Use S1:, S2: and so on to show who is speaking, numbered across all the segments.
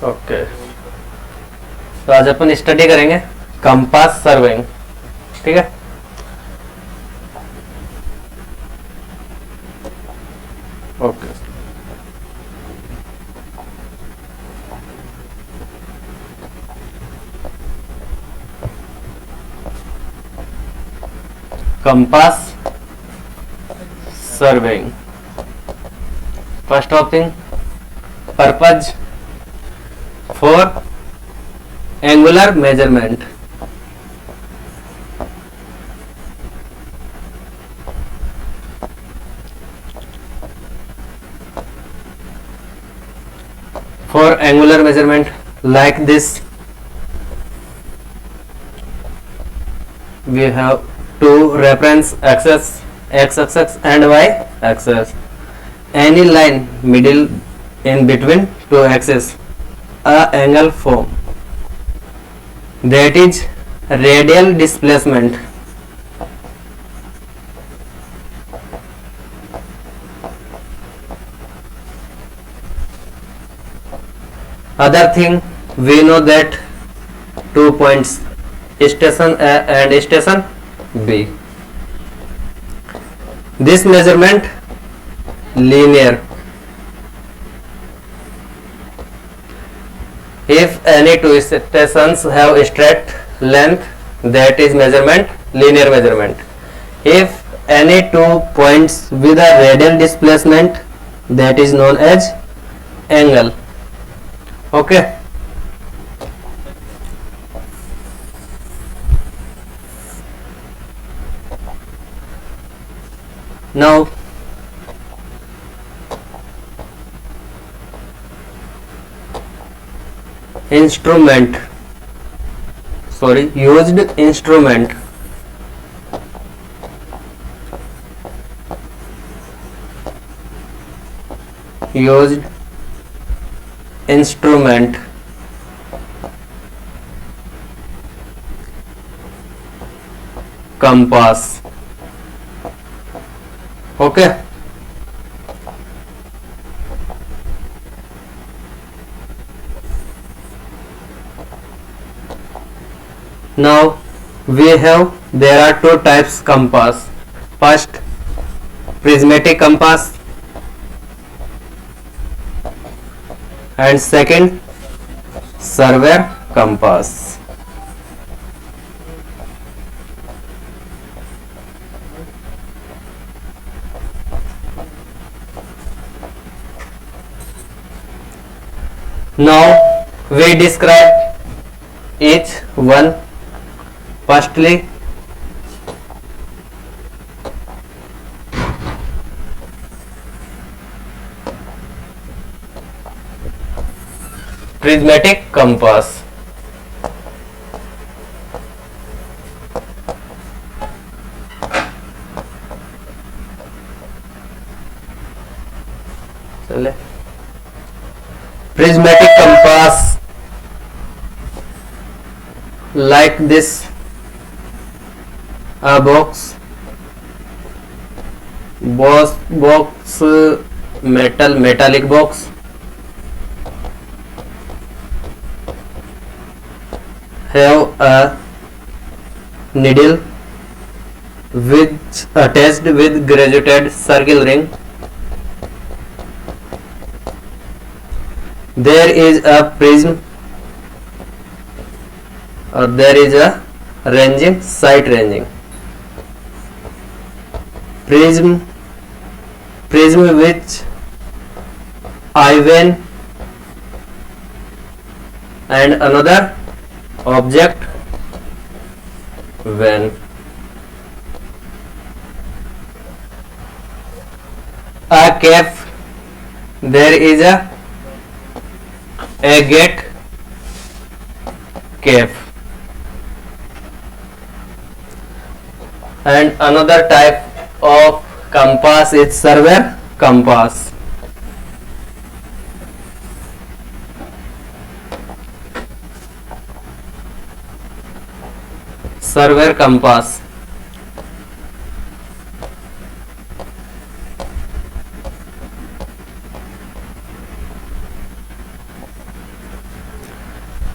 S1: Okay, तो आज अपन study करेंगे कंपास सर्विंग। ठीक है, okay. Compass serving, first of thing, purpose for angular measurement. For angular measurement like this, we have two reference axes, x-axis and y-axis. Any line middle in between two axes, a angle form, that is radial displacement. Other thing, we know that 2 points, station A and station B. This measurement linear. If any two stations have straight length, that is measurement linear measurement. If any 2 points with a radial displacement, that is known as angle. Okay, now instrument, used instrument. Used instrument, compass. Okay, now there are two types compass. First, prismatic compass, and second, surveyor compass. Now we describe each one. Firstly, prismatic compass. Prismatic compass like this, a box metallic box, have a needle which attached with graduated circle ring. There is a prism, or there is a ranging, sight ranging. Prism which eye vane and another object vane. A cap, there is a gate cap. And another type of compass is surveyor compass. Surveyor compass.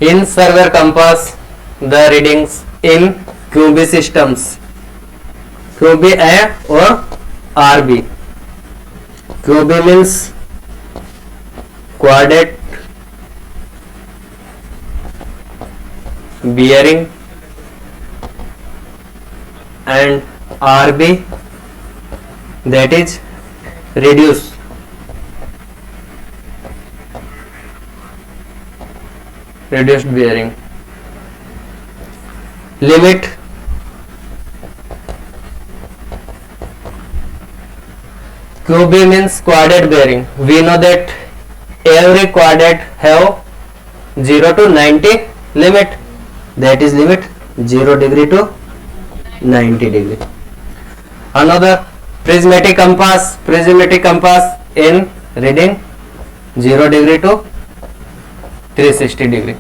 S1: In server compass, the readings in QB systems, QB or RB. QB means quadrant bearing, and RB, that is reduced bearing. Limit. QB means quadrant bearing. We know that every quadrant have 0 to 90 limit, that is limit 0 degree to 90 degree. Another prismatic compass in reading 0 degree to 360 degree.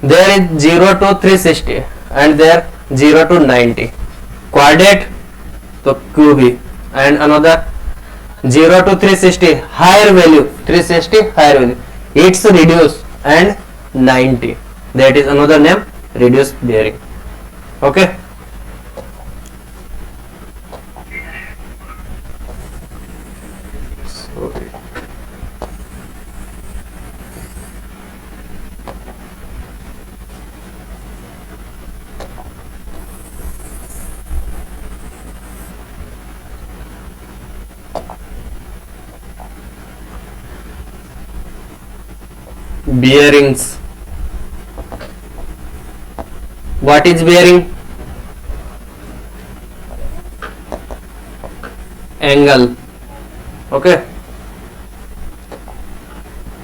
S1: There is 0 to 360 and there 0 to 90. Quadrant so QB, and another 0 to 360 higher value, 360 higher value, it's reduced, and 90, that is another name reduced bearing. Okay. Sorry. Bearings. What is bearing? Angle. Okay.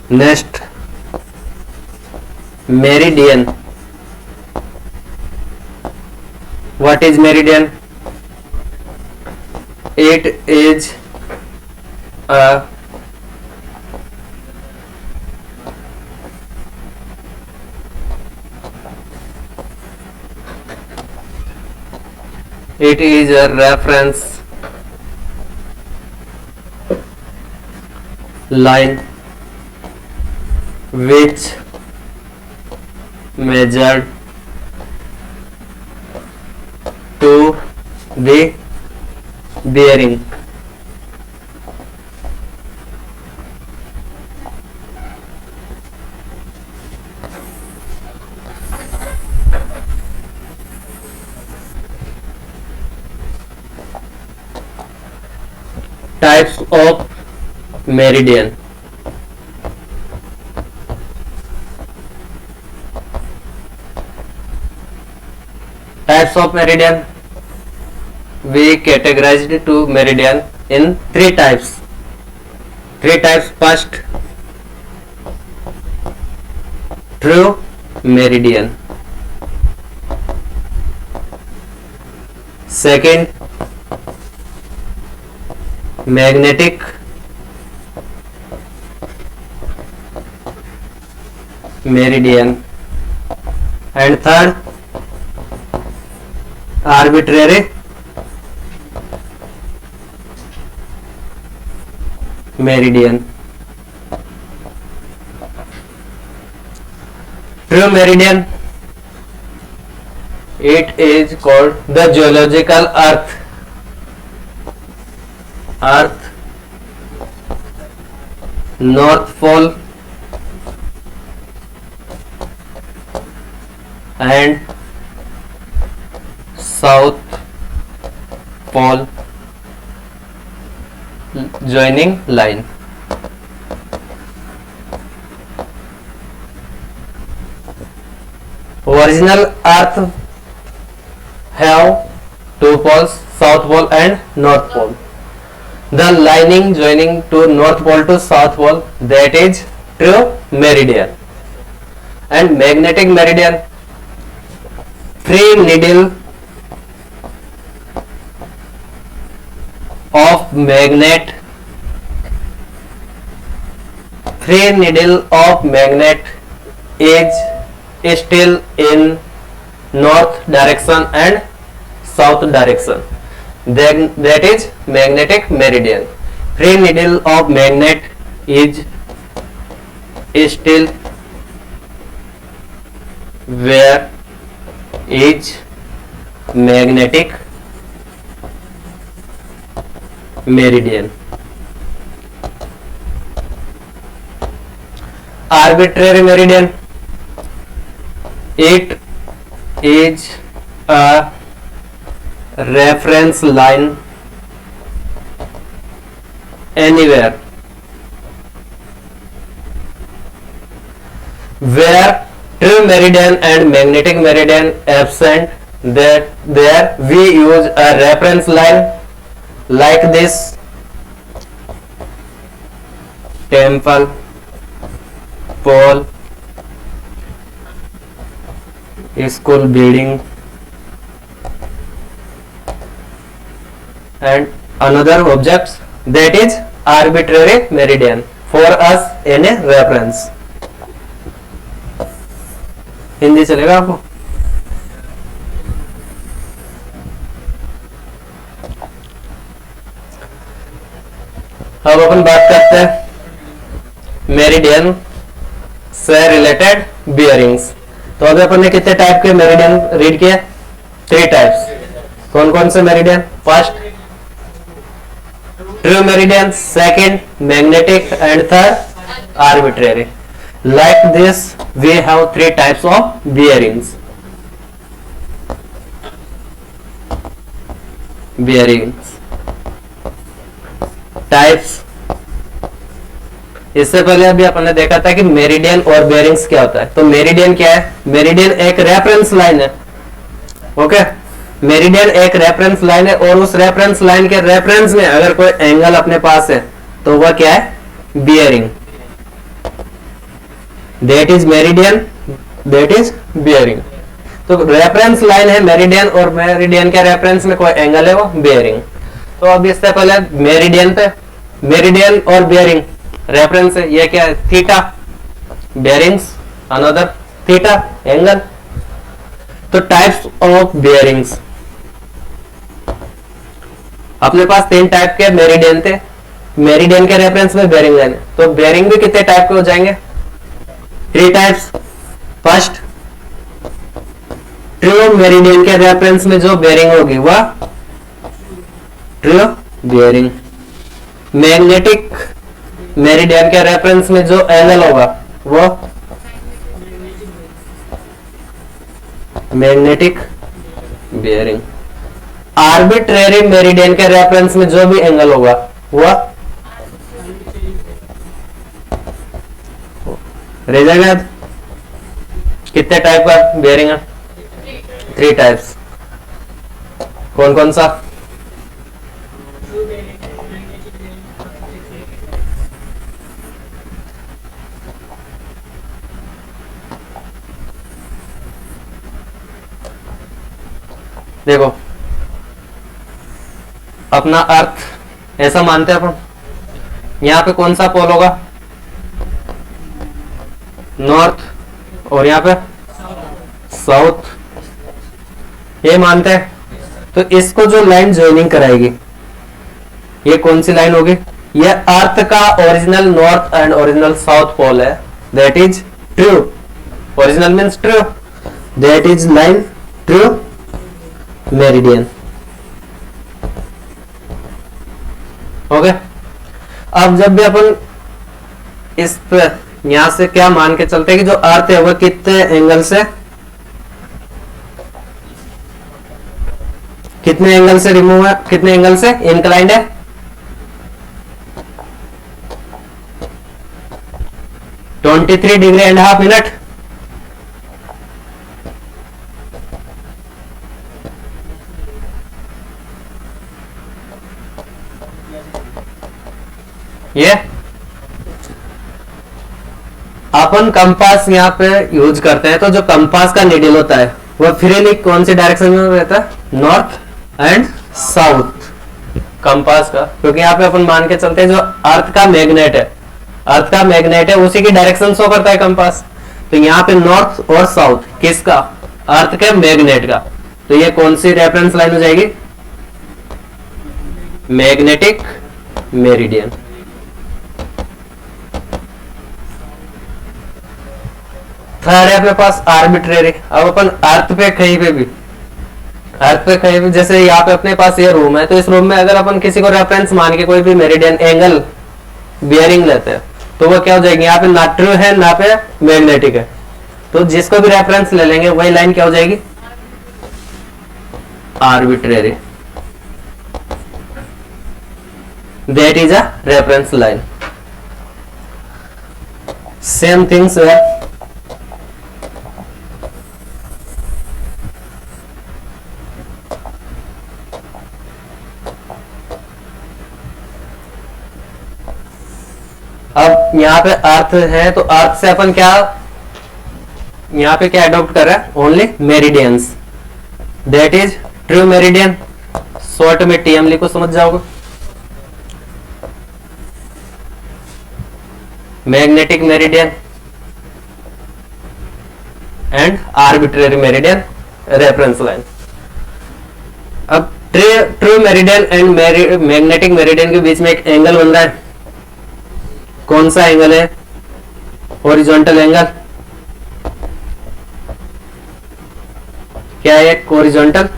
S1: Next, meridian. What is meridian? It is a reference line which measured to the bearing. Types of meridian. Types of meridian. We categorized to meridian in three types. First, true meridian. Second, magnetic. Meridian. And third, arbitrary meridian. True meridian, it is called the geological earth. North Pole and South Pole joining line. Original earth have two poles, South Pole and North Pole. The lining joining to North Pole to South Pole, that is true meridian. And magnetic meridian, free needle of magnet is still in north direction and south direction. Then that is magnetic meridian. Free needle of magnet is still where is magnetic meridian. Arbitrary meridian, it is a reference line anywhere where true meridian and magnetic meridian absent, that there we use a reference line like this: temple, pole, school building, and another objects. That is arbitrary meridian for us in a reference. Hindi चलेगा आपको? अब अपन बात करते हैं meridian से related bearings. तो अभी अपन ने कितने टाइप के मेरिडियन रीड किए? 3 टाइप्स। कौन कौन से meridian? First true meridian, second magnetic, and third arbitrary. Like this we have 3 types of bearings. Types. इससे पहले अभी अपन ने देखा था कि मेरिडियन और बेयरिंग्स क्या होता है। तो मेरिडियन क्या है? मेरिडियन एक रेफरेंस लाइन है। ओके, मेरिडियन एक रेफरेंस लाइन है और उस रेफरेंस लाइन के रेफरेंस में अगर कोई एंगल अपने पास है तो वह क्या है? Bearing. That is meridian, that is bearing। तो रेफरेंस लाइन है मेरिडियन और मेरिडियन के रेफरेंस में कोई एंगल है वो बियरिंग। तो अब इससे पहले मेरिडियन पे, मेरिडियन और बियरिंग रेफरेंस है, ये क्या है? Theta. Bearings another theta angle. तो टाइप्स ऑफ बियरिंग्स, अपने पास 3 टाइप के मेरिडियन थे। मेरिडियन के रेफरेंस में बियरिंग लाइन है, तो बियरिंग भी कितने टाइप के हो जाएंगे? 3 टाइप्स। फर्स्ट, ट्रू मेरिडियन के रेफरेंस में जो बेयरिंग होगी वह ट्रू बेयरिंग। मैग्नेटिक मेरिडियन के रेफरेंस में जो एंगल होगा वो मैग्नेटिक बेयरिंग। आर्बिट्रेरी मेरिडियन के रेफरेंस में जो भी एंगल होगा वह रह जाएगा याद? कितने टाइप का बेयरिंग है? 3 टाइप्स। कौन कौन सा? देखो, अपना अर्थ ऐसा मानते हैं अपन, यहां पे कौन सा पोल होगा? नॉर्थ, और यहाँ पे साउथ, ये मानते हैं। तो इसको जो लाइन ज्वाइनिंग कराएगी ये कौन सी लाइन होगी? ये अर्थ का original north and original south pole है। That is true. Original means true, that is line true meridian. Okay, अब जब भी अपन इस पे यहां से क्या मान के चलते हैं कि जो अर्थ है वह कितने एंगल से रिमूव है, कितने एंगल से इंक्लाइंड है? 23 डिग्री एंड हाफ मिनट। ये अपन कंपास यहाँ पे यूज करते हैं, तो जो कंपास का नीडल होता है वह फ्रीली कौन सी डायरेक्शन में रहता है? नॉर्थ एंड साउथ कंपास का, क्योंकि यहाँ पे अपन मान के चलते हैं जो अर्थ का मैग्नेट है उसी की डायरेक्शन शो करता है कंपास। तो यहाँ पे नॉर्थ और साउथ किसका? अर्थ के मैग्नेट का। तो ये कौन सी रेफरेंस लाइन हो जाएगी? Magnetic meridian. थर्ड है अपने पास आर्बिट्रेरी। अब अपन अर्थ पे कहीं पे भी, अर्थ पे कहीं भी, जैसे यहाँ पे अपने पास ये रूम है, तो इस रूम में अगर अपन किसी को रेफरेंस मान के कोई भी मेरिडियन एंगल बियरिंग लेते हैं तो वो क्या हो जाएगी, यहाँ पे ना ट्रू है ना पे मैग्नेटिक है, तो जिसको भी रेफरेंस ले लेंगे वही लाइन क्या हो जाएगी, arbitrary. That is a reference line. Same things है, अब यहाँ पे अर्थ है तो अर्थ से अपन क्या, यहाँ पे क्या अडॉप्ट कर रहा है, only meridians. That is true meridian, short में टीएम लिखो, समझ जाओगे। Magnetic meridian and arbitrary meridian, reference line. अब true meridian and magnetic meridian के बीच में एक एंगल बन रहा है, कौन सा एंगल है, हॉरिजॉन्टल एंगल। क्या है, हॉरिजॉन्टल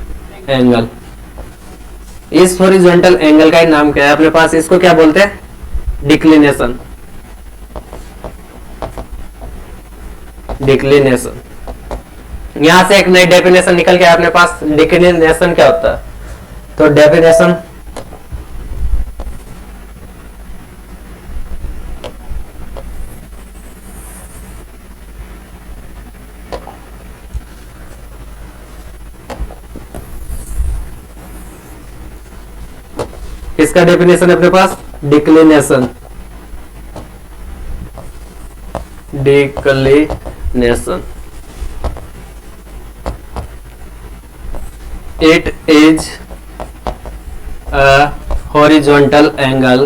S1: एंगल। इस हॉरिजॉन्टल एंगल का ही नाम क्या है अपने पास, इसको क्या बोलते हैं, डिक्लिनेशन। डिक्लिनेशन, यहां से एक नई डेफिनेशन निकल के अपने पास, डिक्लिनेशन क्या होता है, तो डेफिनेशन इसका डेफिनेशन अपने पास, declination. Declination, it is a horizontal angle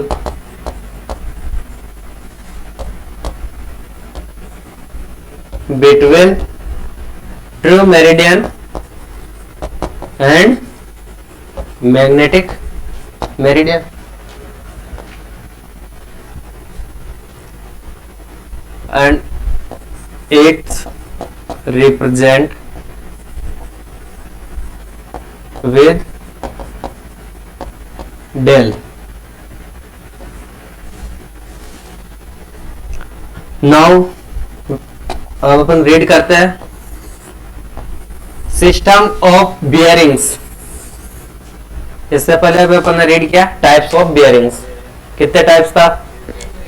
S1: between true meridian and magnetic meridian. And it represent with del. Now अब अपन रीड करते हैं, सिस्टम ऑफ बियरिंग्स। इससे पहले भी अपन ने रीड किया टाइप्स ऑफ बियरिंग्स। कितने टाइप्स था,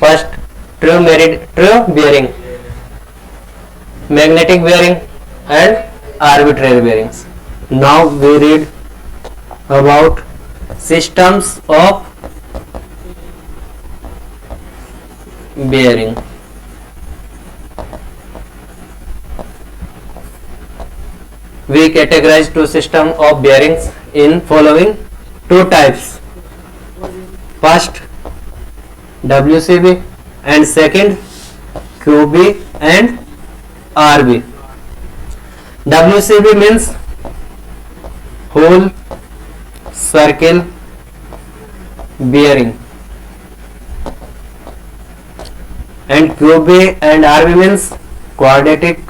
S1: first true bearing, magnetic bearing and arbitrary bearings. Now we read about systems of bearing. We categorize two system of bearings in following two types. First WCB and second QB and RB. WCB means whole circle bearing and QB and RB means quadratic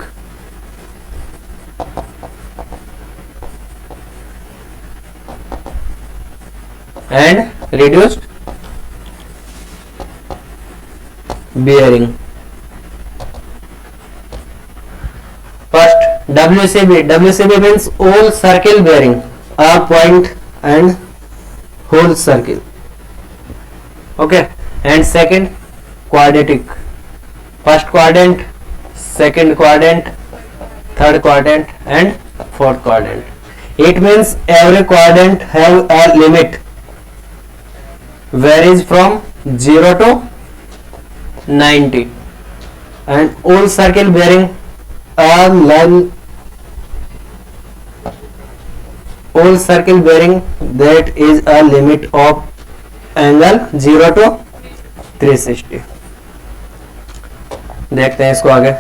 S1: and reduced bearing. First WCB means all circle bearing, a point and whole circle. Okay, and second quadratic, first quadrant, second quadrant, third quadrant and fourth quadrant. It means every quadrant have a limit, varies from 0 to 90, and all circle bearing a line, all circle bearing that is a limit of angle 0 to 360. देखते हैं इसको आगे।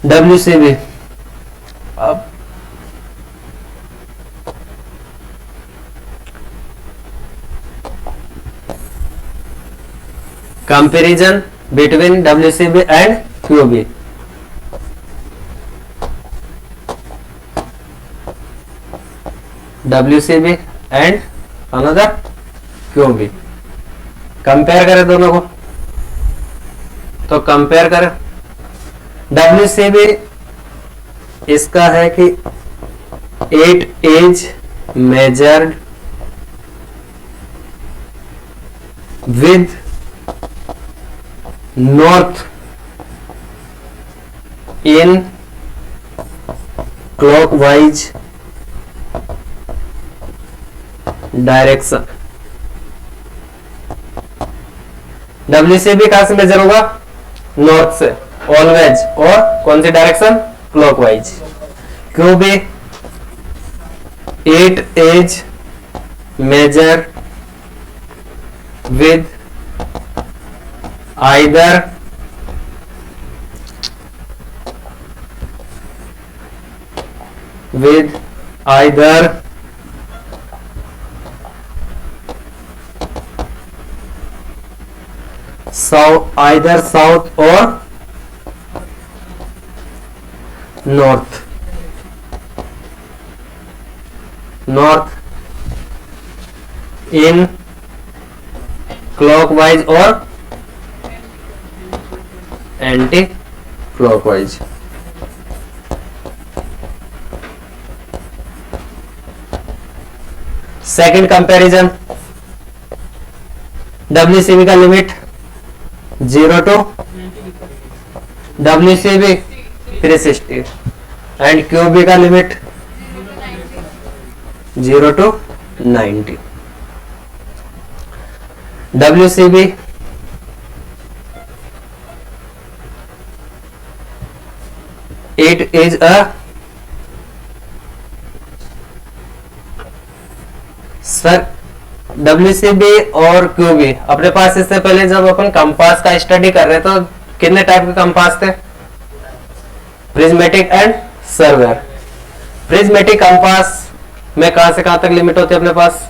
S1: WCB comparison between WCB and QB। WCB and another QB, compare करें दोनों को, तो compare करें। WCB इसका है कि 8 as measured with north in clockwise direction. WCB कहां से मेजर होगा? नॉर्थ से ऑलवेज, और कौन सी direction? Clockwise. QB 8 as measure with either south or north in clockwise or anti clockwise। Second comparison, WCB का limit 0 to WCB 360 and QB का limit 0 to 90। WCB it is a sir WCB और QB अपने पास इससे पहले जब अपन compass का study कर रहे तो कितने टाइप के कंपास थे? Prismatic and server. Prismatic compass में कहां से कहां तक लिमिट होती है अपने पास?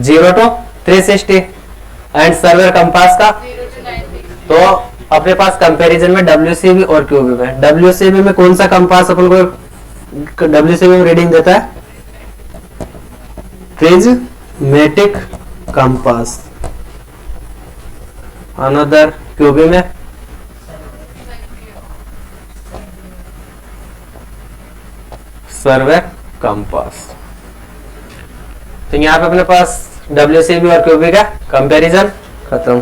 S1: 0 to 360 एंड सर्वर कंपास का
S2: 0 to 90।
S1: तो अपने पास कंपैरिजन में WCB और QB में, WCB में कौन सा कंपास अपन को WCB में रीडिंग देता है? Prismatic compass. अनदर QB में सर्वर कंपास। तो यहाँ पे अपने पास WCB और QB का कंपैरिजन खत्म।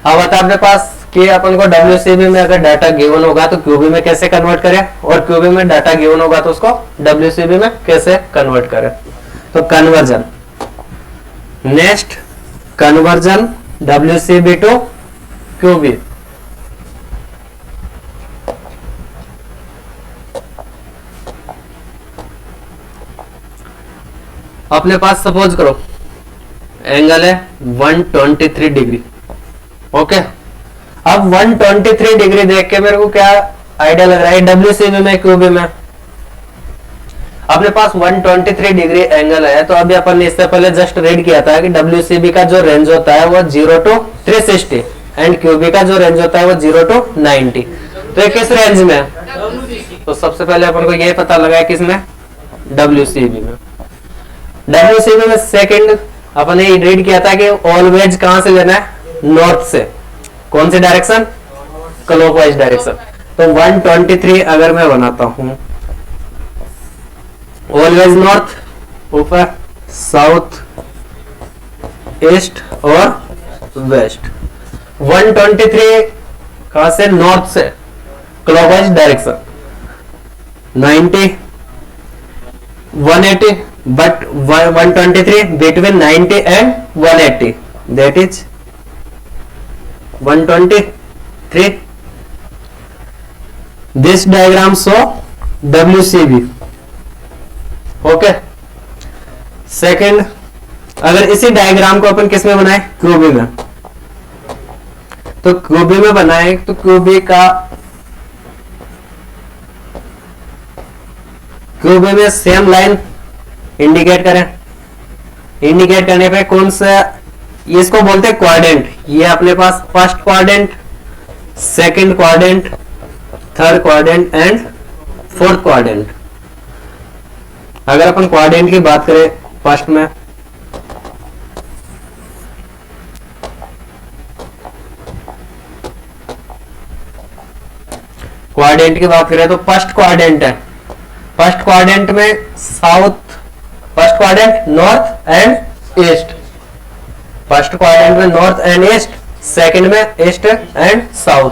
S1: अब बता अपने पास कि अपन को WCB में अगर डाटा गिवन होगा तो QB में कैसे कन्वर्ट करें, और QB में डाटा गिवन होगा तो उसको WCB में कैसे कन्वर्ट करें। तो conversion, next conversion WCB to QB। अपने पास सपोज करो एंगल है 123 डिग्री। ओके, अब 123 डिग्री देख के मेरे को क्या आइडिया लग रहा है? WCB में QB में अपने पास 123 डिग्री एंगल है, तो अभी अपन ने इससे पहले जस्ट रीड किया था कि WCB का जो रेंज होता है वो 0 to 360 एंड QB का जो रेंज होता है वो 0 to 90। तो ये किस रेंज में है? तो सबसे पहले अपन को ये पता लगा है किसमें? WCB में। WCB में सेकंड अपन ने रीड किया था कि ऑलवेज कहां से लेना है? नॉर्थ से। कौन सी डायरेक्शन? Clockwise direction. तो 123 अगर मैं बनाता हूं ऑलवेज नॉर्थ, ऊपर साउथ, ईस्ट और वेस्ट। 123 कहां से? नॉर्थ से, clockwise direction. 90, 180, but 123 between 90 and 180, that is 123. This diagram show WCB. Okay, second अगर इसी डायग्राम को अपन किस में बनाए? QB में। तो QB में बनाए तो QB में सेम लाइन इंडिकेट करें। इंडिकेट करने पे कौन सा इसको बोलते हैं क्वाड्रेंट। ये अपने पास first quadrant, second quadrant, third quadrant and fourth quadrant. अगर अपन क्वाड्रेंट की बात करें फर्स्ट में, क्वाड्रेंट की बात करें तो फर्स्ट क्वाड्रेंट है, फर्स्ट क्वाड्रेंट में south, first quadrant north and east, first quadrant में नॉर्थ एंड ईस्ट, सेकंड में ईस्ट एंड साउथ,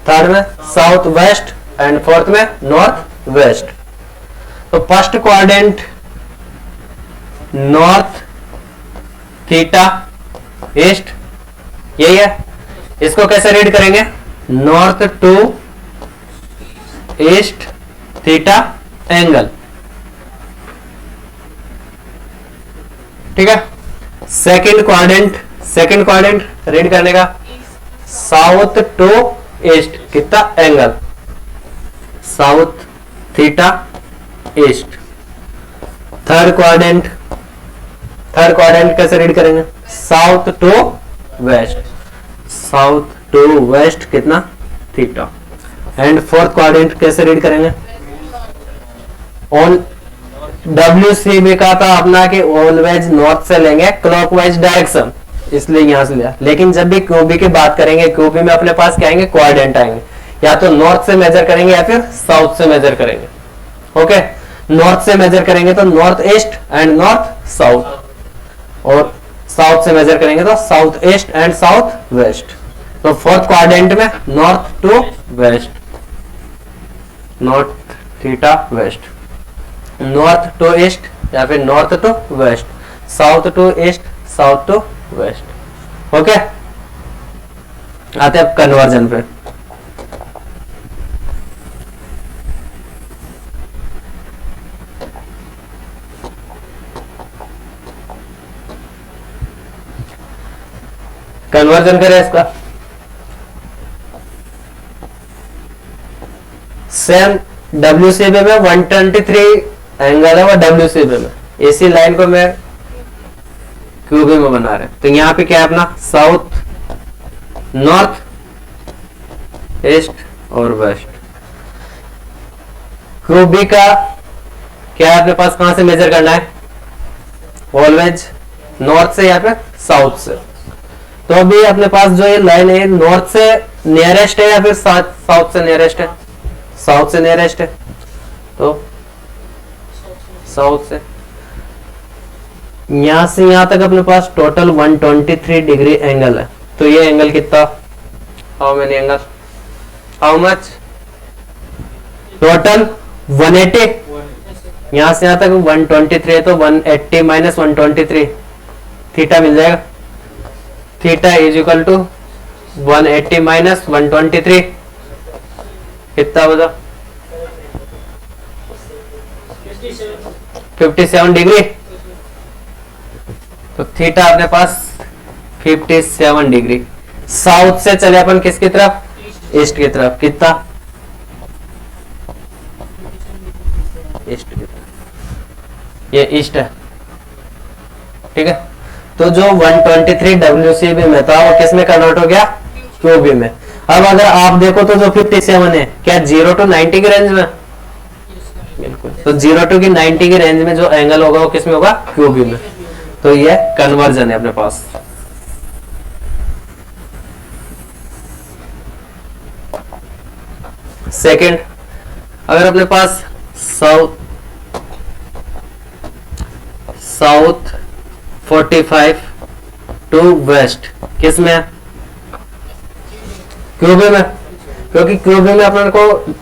S1: थर्ड में साउथ वेस्ट एंड फोर्थ में नॉर्थ वेस्ट। तो first quadrant north theta east, यही है। इसको कैसे रीड करेंगे? North to east theta angle, ठीक है। सेकंड क्वाड्रेंट रीड करने का साउथ टू ईस्ट, कितना angle? South theta east. Third quadrant कैसे रीड करेंगे? South to west, south to west, कितना? थीटा। एंड फोर्थ क्वाड्रेंट कैसे रीड करेंगे? ऑन WCB का था अपना कि ऑलवेज नॉर्थ से लेंगे क्लॉकवाइज डायरेक्शन, इसलिए यहां से लिया। लेकिन जब भी QB की बात करेंगे, QB में अपने पास क्या आएंगे? क्वाड्रेंट आएंगे, या तो नॉर्थ से मेजर करेंगे या फिर साउथ से मेजर करेंगे। ओके, नॉर्थ से मेजर करेंगे तो north east and north south, और साउथ से मेजर करेंगे तो south east and south west. तो फोर्थ क्वाड्रेंट में north to west, north theta west, north to east या फिर north to west, south to east, south to west. Okay, आते हैं अब कन्वर्जन पे। कन्वर्जन करें इसका, सेम WCB में 123 एंगल है वो WCB में, इसी लाइन को मैं QB में बना रहे हैं। तो यहां पे क्या है अपना? साउथ, नॉर्थ, ईस्ट और वेस्ट। QB का क्या है अपने पास? कहां से मेजर करना है? ऑलवेज नॉर्थ से या फिर साउथ से। तो अभी अपने पास जो ये लाइन है नॉर्थ से नियरेस्ट है या फिर साउथ से नियरेस्ट है? साउथ से नियरेस्ट है, तो साउथ से। यहां से यहां तक अपने पास टोटल 123 डिग्री एंगल है। तो ये एंगल कितना? How many angle? How much? Total 180। यहां से यहां तक 123 है तो 180 माइनस 123 थीटा मिल जाएगा। Theta is equal to 180 minus 123, कितना बता? 57 डिग्री। तो थीटा अपने पास 57 डिग्री। साउथ से चले अपन किसकी तरफ? ईस्ट की तरफ, कितना? ईस्ट की तरफ, ये ईस्ट है, ठीक है। तो जो 123 WCB में था वो किस में कन्वर्ट हो गया? QB में। अब अगर आप देखो तो जो 57 है क्या 0 to 90 की रेंज में? बिल्कुल। तो 0 to 90 की रेंज में जो एंगल होगा वो किस में होगा? QB में। तो ये कन्वर्जन है अपने पास। सेकंड, अगर अपने पास साउथ 45 टू वेस्ट किस में है? QB में। क्योंकि QB में अपन को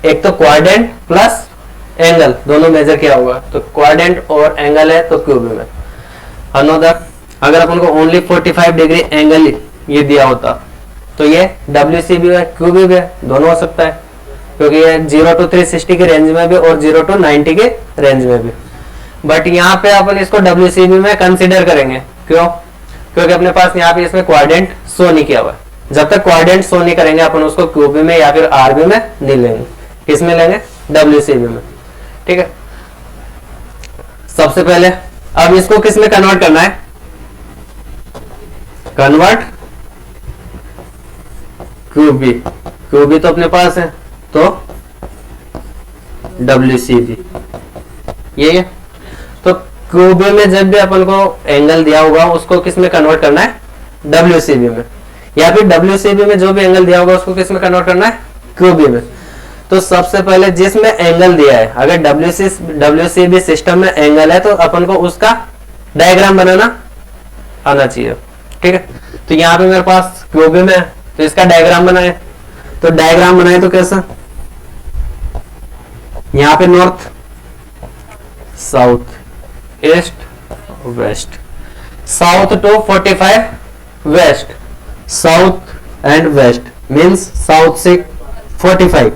S1: एक तो क्वाड्रेंट प्लस एंगल दोनों मेजर किया होगा, तो क्वाड्रेंट और एंगल है तो QB में। अनदर, अगर अपन को ओनली 45 डिग्री एंगल ये दिया होता तो ये WCB है, QB है, दोनों हो सकता है। क्योंकि ये 0 to 360 के रेंज में भी और 0 to 90 के रेंज में भी। बट यहाँ पे अपन इसको WCB में कंसीडर करेंगे। क्यों? क्योंकि अपने पास यहाँ पे इसमें क्वाड्रेंट शो नहीं किया हुआ है। जब तक क्वाड्रेंट शो नहीं करेंगे अपन उसको QB में या फिर RB में नहीं लेंगे। किस में लेंगे? WCB में, ठीक है। सबसे पहले अब इसको किस में कन्वर्ट करना है? कन्वर्ट क्यूबी, क्यूबी तो अपने पास है, तो WCB ये है। तो क्यूबी में जब भी अपन को एंगल दिया होगा उसको किस में कन्वर्ट करना है, WCB में, या फिर WCB में जो भी एंगल दिया होगा उसको किस में कन्वर्ट करना है, क्यूबी में। तो सबसे पहले जिसमें एंगल दिया है, अगर WCB सिस्टम में एंगल है तो अपन को उसका डायग्राम बनाना आना चाहिए, ठीक है। तो यहाँ पे मेरे पास क्यूबी में है, तो इसका डायग्राम बनाए, तो डायग्राम बनाए तो कैसा, यहाँ पे north south east west, south to 45 west, south and west means south से 45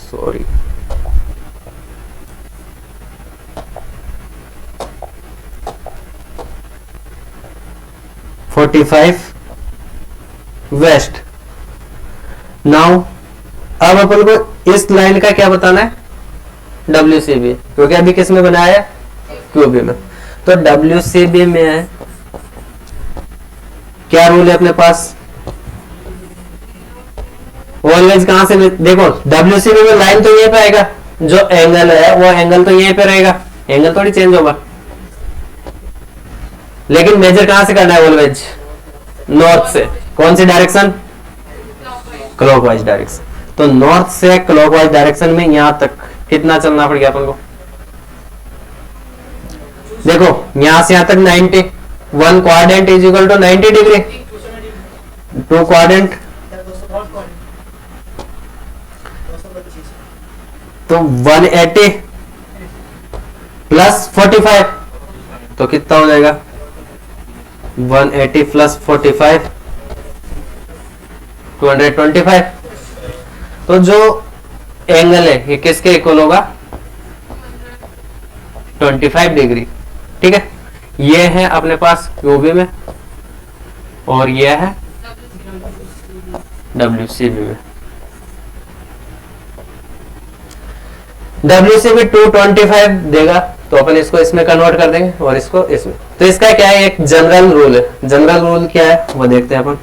S1: सॉरी 45 वेस्ट। नाउ अब अपन को इस लाइन का क्या बताना है, WCB, क्योंकि अभी किस में बनाया है, क्यूबी में। तो WCB में क्या रूल है अपने पास, ऑलवेज कहां से देखो, WCB में लाइन तो यहीं पे आएगा, जो एंगल है वो एंगल तो यहीं पे रहेगा, एंगल थोड़ी चेंज होगा, लेकिन मेजर कहां से करना है, ऑलवेज नॉर्थ से। कौन सी डायरेक्शन, क्लॉकवाइज डायरेक्शन। तो नॉर्थ से क्लॉकवाइज डायरेक्शन में यहां तक कितना चलना पड़ेगा अपन को, देखो यहां से यहां तक 90, 1 quadrant is equal to 90 degree, 2 quadrant तो 180 प्लस 45 तो कितना हो जाएगा, 180 प्लस 45 225। तो जो एंगल है ये किसके इक्वल होगा, 25 डिग्री, ठीक है। ये है अपने पास क्यूबी में और ये है WCB में। WCB 225 देगा तो अपन इसको इसमें कन्वर्ट कर देंगे और इसको इसमें। तो इसका क्या है, एक जनरल रूल है, जनरल रूल क्या है वो देखते हैं अपन।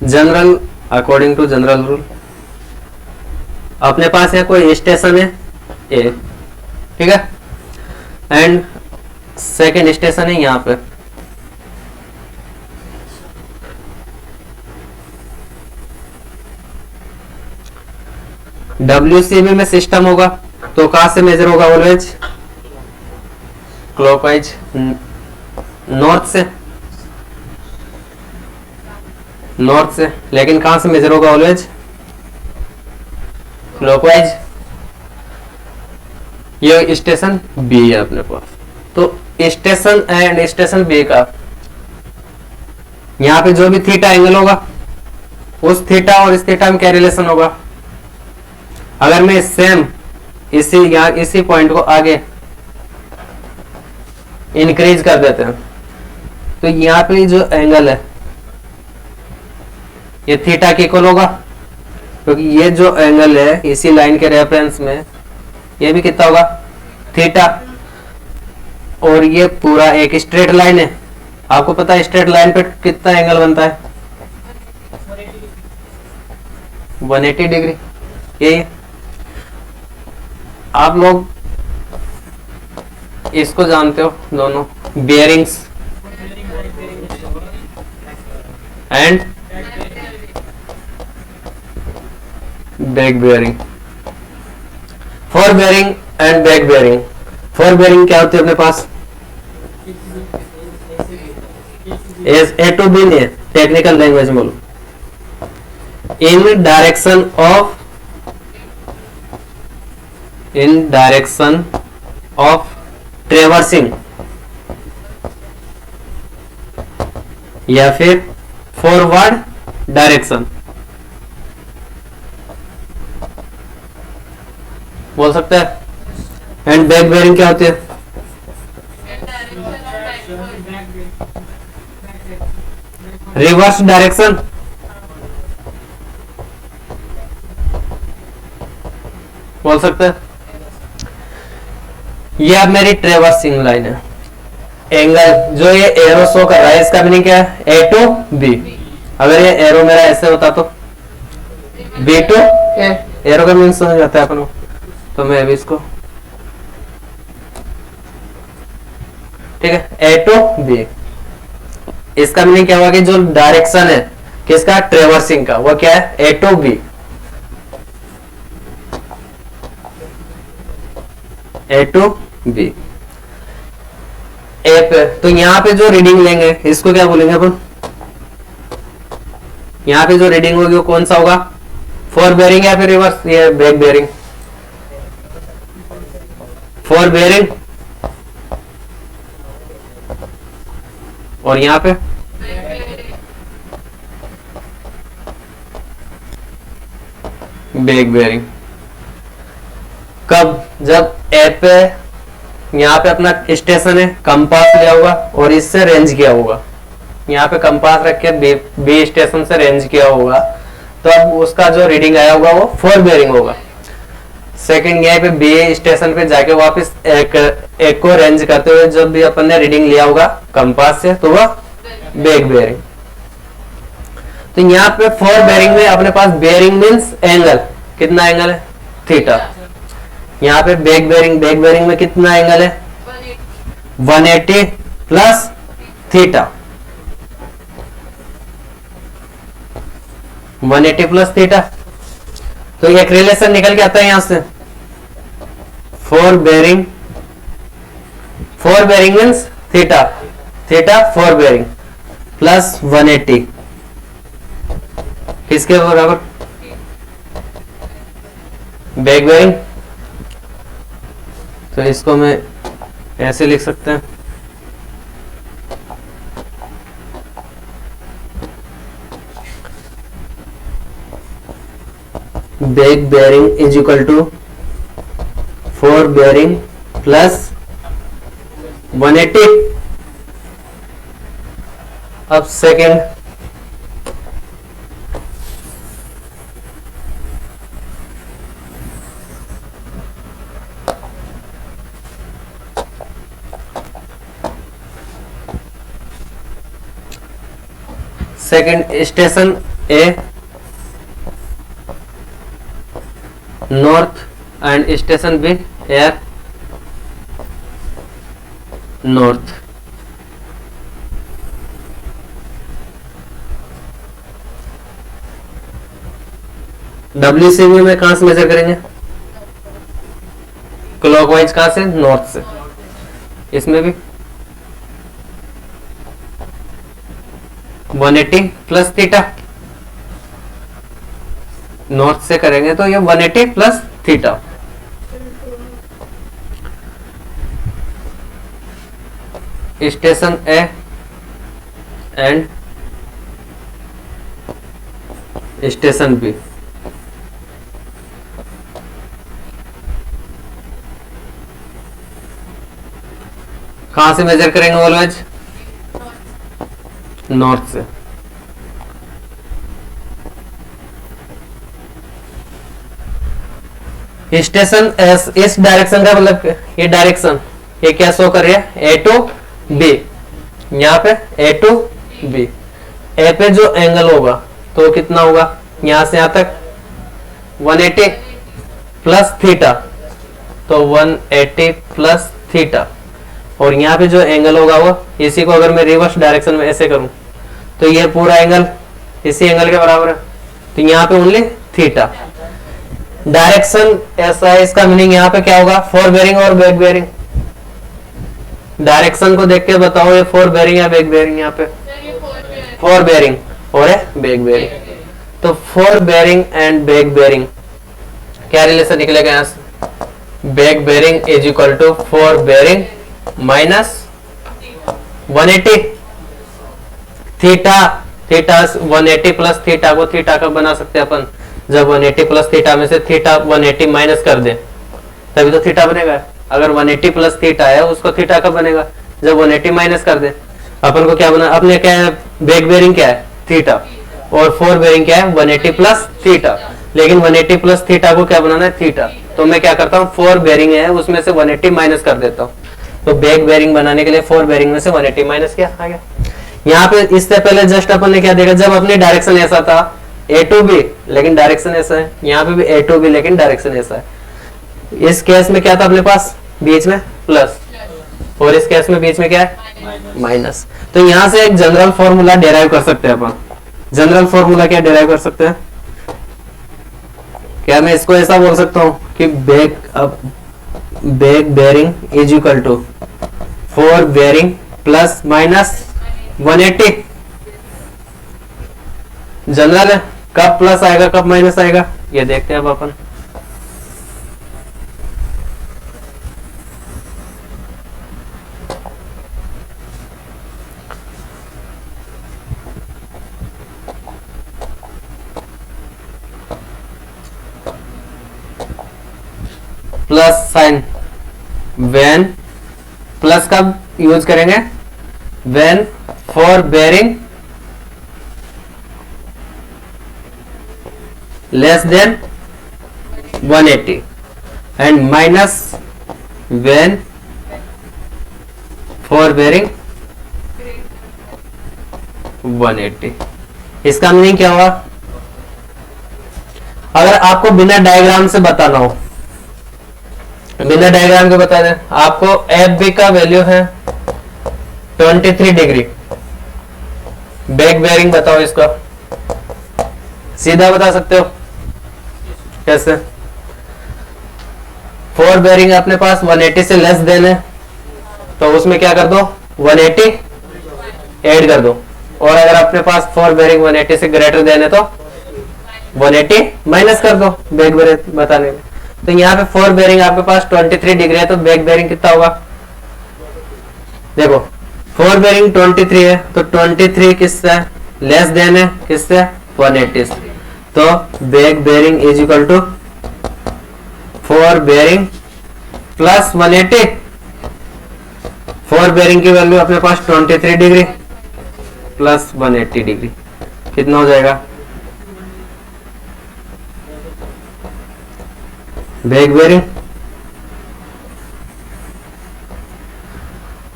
S1: General, according to general rule, अपने पास है कोई स्टेशन है ए, ठीक है, एंड सेकेंड स्टेशन है यहां पे, WCB में सिस्टम होगा तो कहां से मेजर होगा, ऑलवेज क्लॉकवाइज, नॉर्थ से, नॉर्थ से, लेकिन कहां से मेजर होगा, ऑलवेज क्लॉकवाइज। ये स्टेशन बी है अपने पास, तो स्टेशन एंड स्टेशन बी का यहां पे जो भी थीटा एंगल होगा उस थीटा और इस थीटा में क्या रिलेशन होगा। अगर मैं सेम इसी पॉइंट को आगे इंक्रीज कर देते हैं तो यहां पे जो एंगल है ये थीटा के इक्वल होगा, क्योंकि ये जो एंगल है इसी लाइन के रेफरेंस में ये भी कितना होगा, थीटा। और ये पूरा एक स्ट्रेट लाइन है, आपको पता है स्ट्रेट लाइन पे कितना एंगल बनता है, 180 डिग्री। यही आप लोग इसको जानते हो दोनों, bearings and back bearing, for bearing and back bearing. For bearing क्या होती है अपने पास, ए टू बी नहीं है, टेक्निकल लैंग्वेज में बोलो, इन डायरेक्शन ऑफ ट्रेवर्सिंग या फिर फॉरवर्ड डायरेक्शन बोल सकते हैं। एंड बैक बेयरिंग क्या होती है, रिवर्स डायरेक्शन, बोल सकते हैं। ये अब मेरी ट्रेवर्सिंग लाइन है। एंगल जो ये एरो शो कर रहा है इसका मीनिंग क्या है, ए टू बी। अगर ये एरो मेरा ऐसे होता तो बी टू ए, एरो का मीनिंग समझ आता है अपन को। तो मैं अभी इसको ठीक है, ए टू बी। इसका मीनिंग क्या हुआ कि जो डायरेक्शन है किसका, ट्रेवर्सिंग का, वो क्या है, A to B. A to B A पे। तो यहां पे जो रीडिंग लेंगे इसको क्या बोलेंगे अपन, यहां पे जो रीडिंग होगी वो कौन सा होगा, फॉर बेरिंग या फिर रिवर्स, ये बैक बेरिंग, फॉर बेरिंग। और यहां पे बैक बेरिंग। कब, जब ए पे यहाँ पे अपना स्टेशन है, कंपास लिया होगा और इससे रेंज किया होगा, यहाँ पे कंपास रख के बी स्टेशन से रेंज किया होगा, तो अब उसका जो रीडिंग आया होगा वो फॉर बेरिंग होगा। सेकंड यहाँ पे बी स्टेशन पे जाके वापस एक को रेंज करते हुए जब भी अपन ने रीडिंग लिया होगा कंपास से, तो वह बैक बेरिंग। तो यहाँ पे फॉर बेरिंग में अपने पास बेरिंग मीन्स एंगल, कितना एंगल है, थीटा। यहाँ पे बैक बेरिंग में कितना एंगल है, 180 प्लस थीटा, 180 प्लस थीटा। तो एक रिलेशन निकल के आता है यहां से, fore bearing means theta, theta fore bearing plus 180 किसके बराबर, बैक बेरिंग। तो इसको मैं ऐसे लिख सकते हैं, back bearing is equal to fore bearing plus 180। अब second, station A north and station B air north. WCB में कहां से मेजर करेंगे, क्लॉकवाइज, कहां से, नॉर्थ से। इसमें भी 180 प्लस थीटा, नॉर्थ से करेंगे तो ये 180 plus theta. Station A and station B, कहां से मेजर करेंगे ऑलवेज, नॉर्थ से। स्टेशन इस डायरेक्शन का मतलब ये डायरेक्शन ये क्या शो कर रही है, ए टू बी। यहाँ पे ए टू बी, ए पे जो एंगल होगा तो कितना होगा, यहां से यहां तक 180 प्लस थीटा, तो 180 प्लस थीटा। और यहाँ पे जो एंगल होगा वो, इसी को अगर मैं रिवर्स डायरेक्शन में ऐसे करूं तो ये पूरा एंगल इसी एंगल के बराबर है, तो यहाँ पे ओनली थीटा। डायरेक्शन ऐसा है, इसका मीनिंग यहाँ पे क्या होगा, फॉर बेरिंग और बैक बेरिंग। डायरेक्शन को देख के बताओ ये फॉर बेरिंग या बैक बेरिंग, यहाँ पे फॉर बेरिंग और है बैक बेरिंग। तो fore bearing and back bearing क्या रिलेशन निकलेगा यहाँ से, back bearing is equal to fore bearing minus 180 theta. Theta 180 plus theta को थीटा का बना सकते हैं अपन, जब 180 प्लस थीटा में से थीटा 180 माइनस कर दे तभी तो थीटा बनेगा। अगर 180 प्लस थीटा है उसको थीटा का बनेगा, जब 180 माइनस कर दे अपन को क्या बना, अपने क्या बैक बेरिंग क्या है थीटा, और फोर बेरिंग क्या है 180 प्लस थीटा। लेकिन 180 प्लस थीटा को क्या बनाना है थीटा, तो मैं क्या करता हूँ फोर बेरिंग है उसमें से 180 माइनस कर देता हूँ। तो बैक बेरिंग बनाने के लिए फोर बेरिंग में से 180 माइनस किया आ गया। यहाँ पे इससे पहले जस्ट अपन ने क्या देखा, जब अपनी डायरेक्शन ऐसा था ए टू बी लेकिन डायरेक्शन ऐसा है, यहाँ पे भी ए टू बी लेकिन डायरेक्शन ऐसा है। इस केस में क्या था अपने पास बीच में प्लस, और इस केस में बीच में क्या है माइनस। तो यहां से एक जनरल फॉर्मूला डेराइव कर सकते हैं अपन। जनरल फॉर्मूला क्या डेराइव कर सकते हैं, क्या मैं इसको ऐसा बोल सकता हूं कि back bearing is equal to fore bearing plus minus 180। General है, कब प्लस आएगा कब माइनस आएगा ये देखते हैं अब अपन। प्लस साइन व्हेन, प्लस कब यूज करेंगे when fore bearing less than 180 and minus when fore bearing 180। इसका मीनिंग क्या हुआ, अगर आपको बिना डायग्राम से बताना हो, बिना डायग्राम के बता दें आपको एफ बी का वैल्यू है 23 डिग्री, बैक बेरिंग बताओ इसका, सीधा बता सकते हो कैसे। फोर बेरिंग अपने पास 180 से लेस देन है तो उसमें क्या कर दो 180 ऐड कर दो, और अगर अपने पास फोर बेरिंग 180 से ग्रेटर देन है तो 180 माइनस कर दो बैक बेरिंग बताने में। तो यहाँ पे फोर बेरिंग आपके पास 23 डिग्री है तो बैक बेरिंग कितना होगा, देखो फोर बेरिंग 23 है तो 23 किससे लेस देन है किससे 180 से, तो back bearing is equal to fore bearing plus 180। Fore bearing की वैल्यू अपने पास 23 डिग्री प्लस 180 डिग्री कितना हो जाएगा, बैक बेरिंग।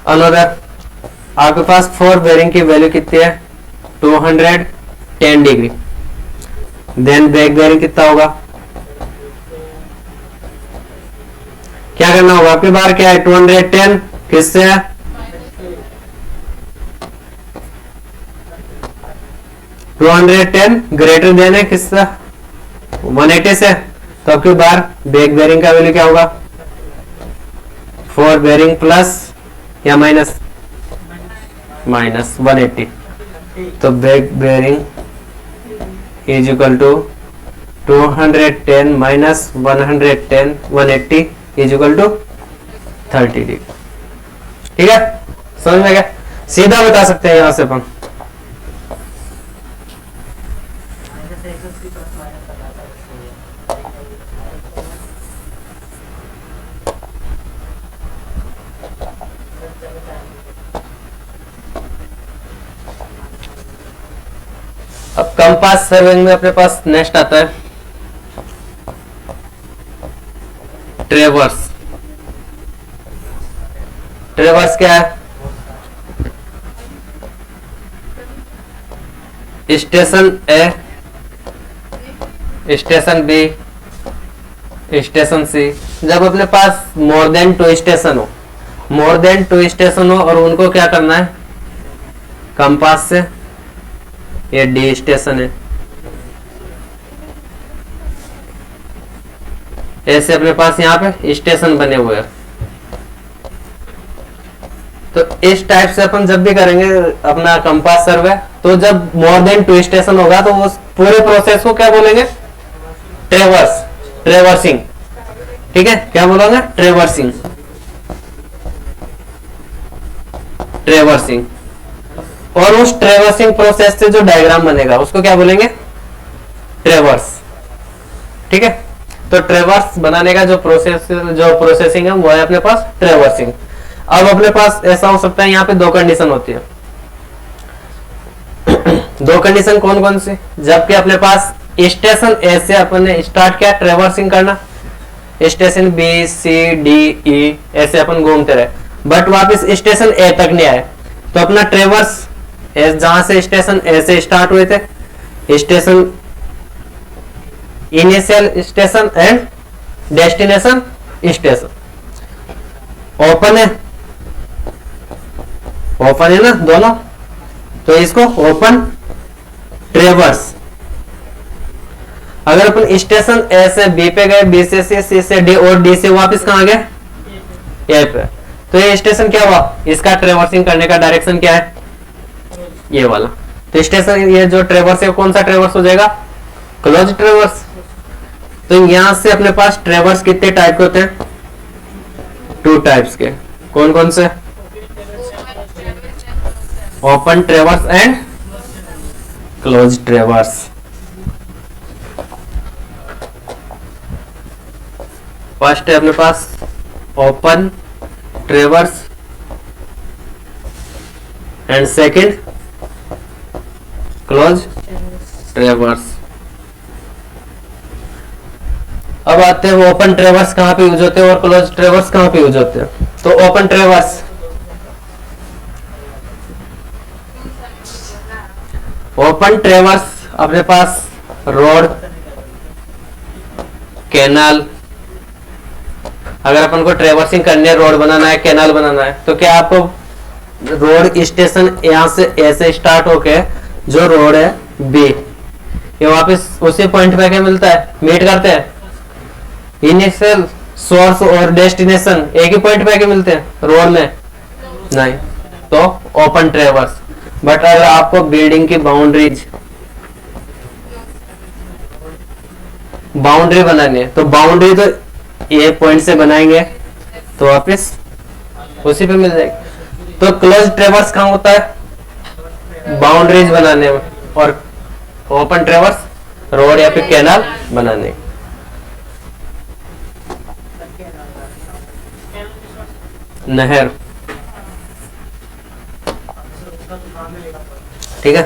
S1: अनदर आपके पास फोर बेरिंग की वैल्यू कितनी है 210 डिग्री, देन बैक बेरिंग कितना होगा, क्या करना होगा आपकी बार क्या है 210 किससे है 210 ग्रेटर देन है किससे 180 से, तो आपकी बार बैक बेरिंग का वैल्यू क्या होगा फोर बेरिंग प्लस या माइनस 180। तो back bearing is equal to 210 minus 180 is equal to 30 degree. ठीक है समझ में गया, सीधा बता सकते हैं यहां से अपन। अब कंपास सर्विंग में अपने पास नेक्स्ट आता है ट्रेवर्स। ट्रेवर्स क्या है, स्टेशन ए, स्टेशन बी, स्टेशन सी। जब अपने पास मोर देन टू स्टेशन हो, मोर देन टू स्टेशन हो और उनको क्या करना है कंपास से, ये डी स्टेशन है, ऐसे अपने पास यहाँ पे स्टेशन बने हुए हैं। तो इस टाइप से अपन जब भी करेंगे अपना कंपास सर्वे, तो जब मोर देन टू स्टेशन होगा तो उस पूरे प्रोसेस को क्या बोलेंगे ट्रेवर्स, ट्रेवर्सिंग। ठीक है क्या बोलोगे ट्रेवर्सिंग, ट्रेवर्सिंग। और उस ट्रेवर्सिंग प्रोसेस से जो डायग्राम बनेगा उसको क्या बोलेंगे ट्रेवर्स। ठीक है तो ट्रेवर्स बनाने का जो प्रोसेसिंग है वो है अपने पास ट्रेवर्सिंग। अब अपने पास ऐसा हो सकता है यहाँ पे दो कंडीशन होती है, दो कंडीशन कौन कौन सी, जबकि अपने पास स्टेशन ए से अपन ने स्टार्ट किया ट्रेवर्सिंग करना, station B C D E ऐसे अपन घूमते रहे, बट वापस स्टेशन ए तक नहीं आए, तो अपना ट्रेवर्स जहां से स्टेशन ए से स्टार्ट हुए थे, station initial station and destination station open है, ओपन है ना दोनों, तो इसको ओपन ट्रेवर्स। अगर अपन स्टेशन ए से बी पे गए, बी से सी से डी और डी से वापस कहां गए ए पे, तो ये स्टेशन क्या हुआ, इसका ट्रेवर्सिंग करने का डायरेक्शन क्या है, ये वाला। तो स्टेशन ये जो ट्रेवर्स है कौन सा ट्रेवर्स हो जाएगा, क्लोज ट्रेवर्स। तो यहां से अपने पास ट्रेवर्स कितने टाइप के होते हैं, 2 टाइप्स के, कौन कौन से, open traverse and close traverse. First है अपने पास open traverse and second close traverse. अब आते हैं ओपन ट्रेवर्स कहां पे यूज होते हैं और क्लोज ट्रेवर्स कहां पे यूज होते हैं। तो ओपन ट्रेवर्स, ओपन ट्रेवर्स अपने पास रोड, कैनाल, अगर अपन को ट्रेवर्सिंग करनी है, रोड बनाना है, कैनाल बनाना है, तो क्या आपको रोड स्टेशन यहां से ऐसे स्टार्ट होके जो रोड है बी, ये वापस उसी पॉइंट पे क्या मिलता है, मीट करते हैं, इनिशियल सोर्स और डेस्टिनेशन एक ही पॉइंट पे क्या मिलते हैं रोड में, नहीं, तो ओपन ट्रेवर्स। बट अगर आपको बिल्डिंग की बाउंड्री बनानी है, तो बाउंड्री तो ये पॉइंट से बनाएंगे तो वापस उसी पे मिल जाएगी। तो क्लोज ट्रेवर्स कहां होता है, बाउंड्रीज बनाने में, और ओपन ट्रेवर्स रोड या फिर कैनाल बनाने। नहर, ठीक है।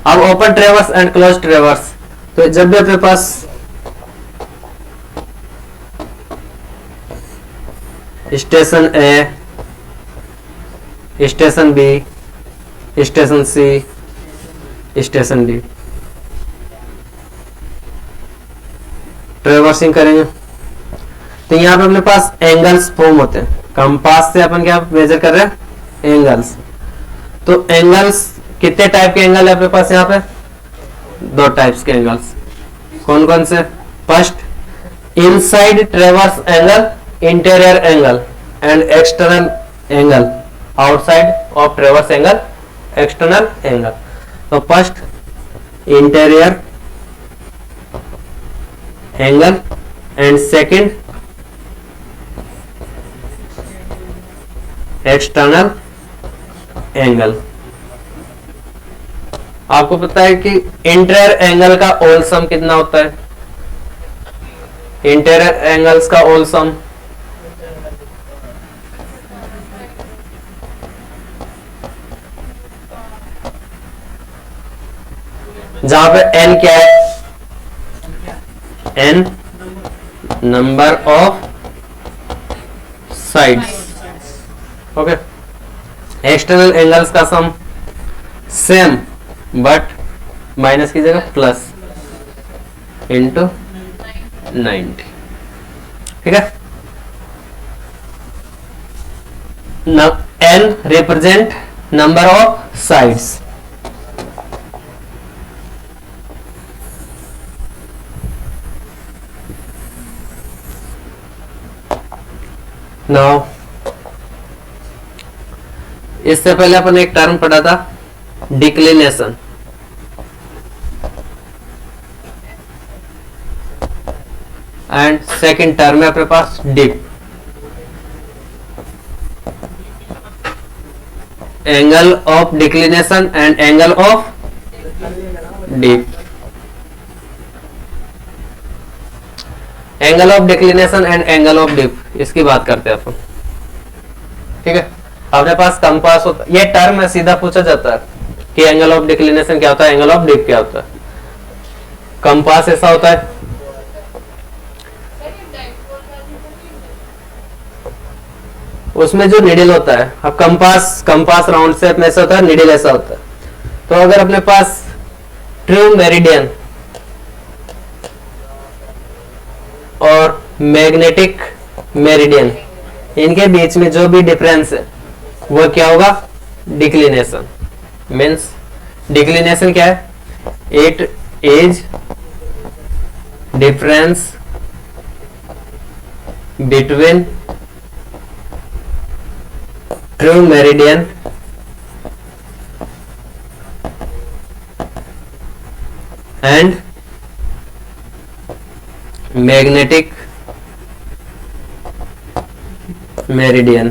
S1: अब ओपन ट्रेवर्स एंड क्लोज ट्रेवर्स, तो जब भी अपने पास स्टेशन ए, स्टेशन बी, स्टेशन सी, स्टेशन डी ट्रेवर्सिंग करेंगे, तो यहां पे अपने पास एंगल्स फॉर्म होते हैं। कंपास से अपन क्या मेजर कर रहे हैं, एंगल्स। तो एंगल्स कितने टाइप के एंगल है अपने पास, यहाँ पे 2 टाइप्स के एंगल्स, कौन कौन से, first inside traverse angle, interior angle, and external angle, outside of traverse angle, external angle. तो first interior angle and second external angle. आपको पता है कि इंटीरियर एंगल का होल सम कितना होता है, इंटीरियर एंगल्स का होल सम जहां पे n क्या है, n number of sides, okay. External angles का सम सेम बट माइनस की जगह प्लस इंटू 90, ठीक है। n represent number of sides, now इससे पहले अपन एक टर्म पढ़ा था डिक्लिनेशन, एंड सेकंड टर्म है अपने पास dip. Angle of declination and angle of dip, angle of declination and angle of dip, इसकी बात करते हैं अपन, ठीक है। अपने पास कंपास होता, ये टर्म है सीधा पूछा जाता है, कि एंगल ऑफ डिक्लिनेशन क्या होता है, एंगल ऑफ डिप क्या होता है। कंपास ऐसा होता है, उसमें जो निडल होता है, अब कंपास राउंड शेप में ऐसा होता है, निडल ऐसा होता है। तो अगर अपने पास ट्रू मेरिडियन और मैग्नेटिक मेरिडियन, इनके बीच में जो भी डिफरेंस है वो क्या होगा, डिक्लिनेशन। मीन्स डिक्लिनेशन क्या है, it is difference between true meridian and magnetic meridian.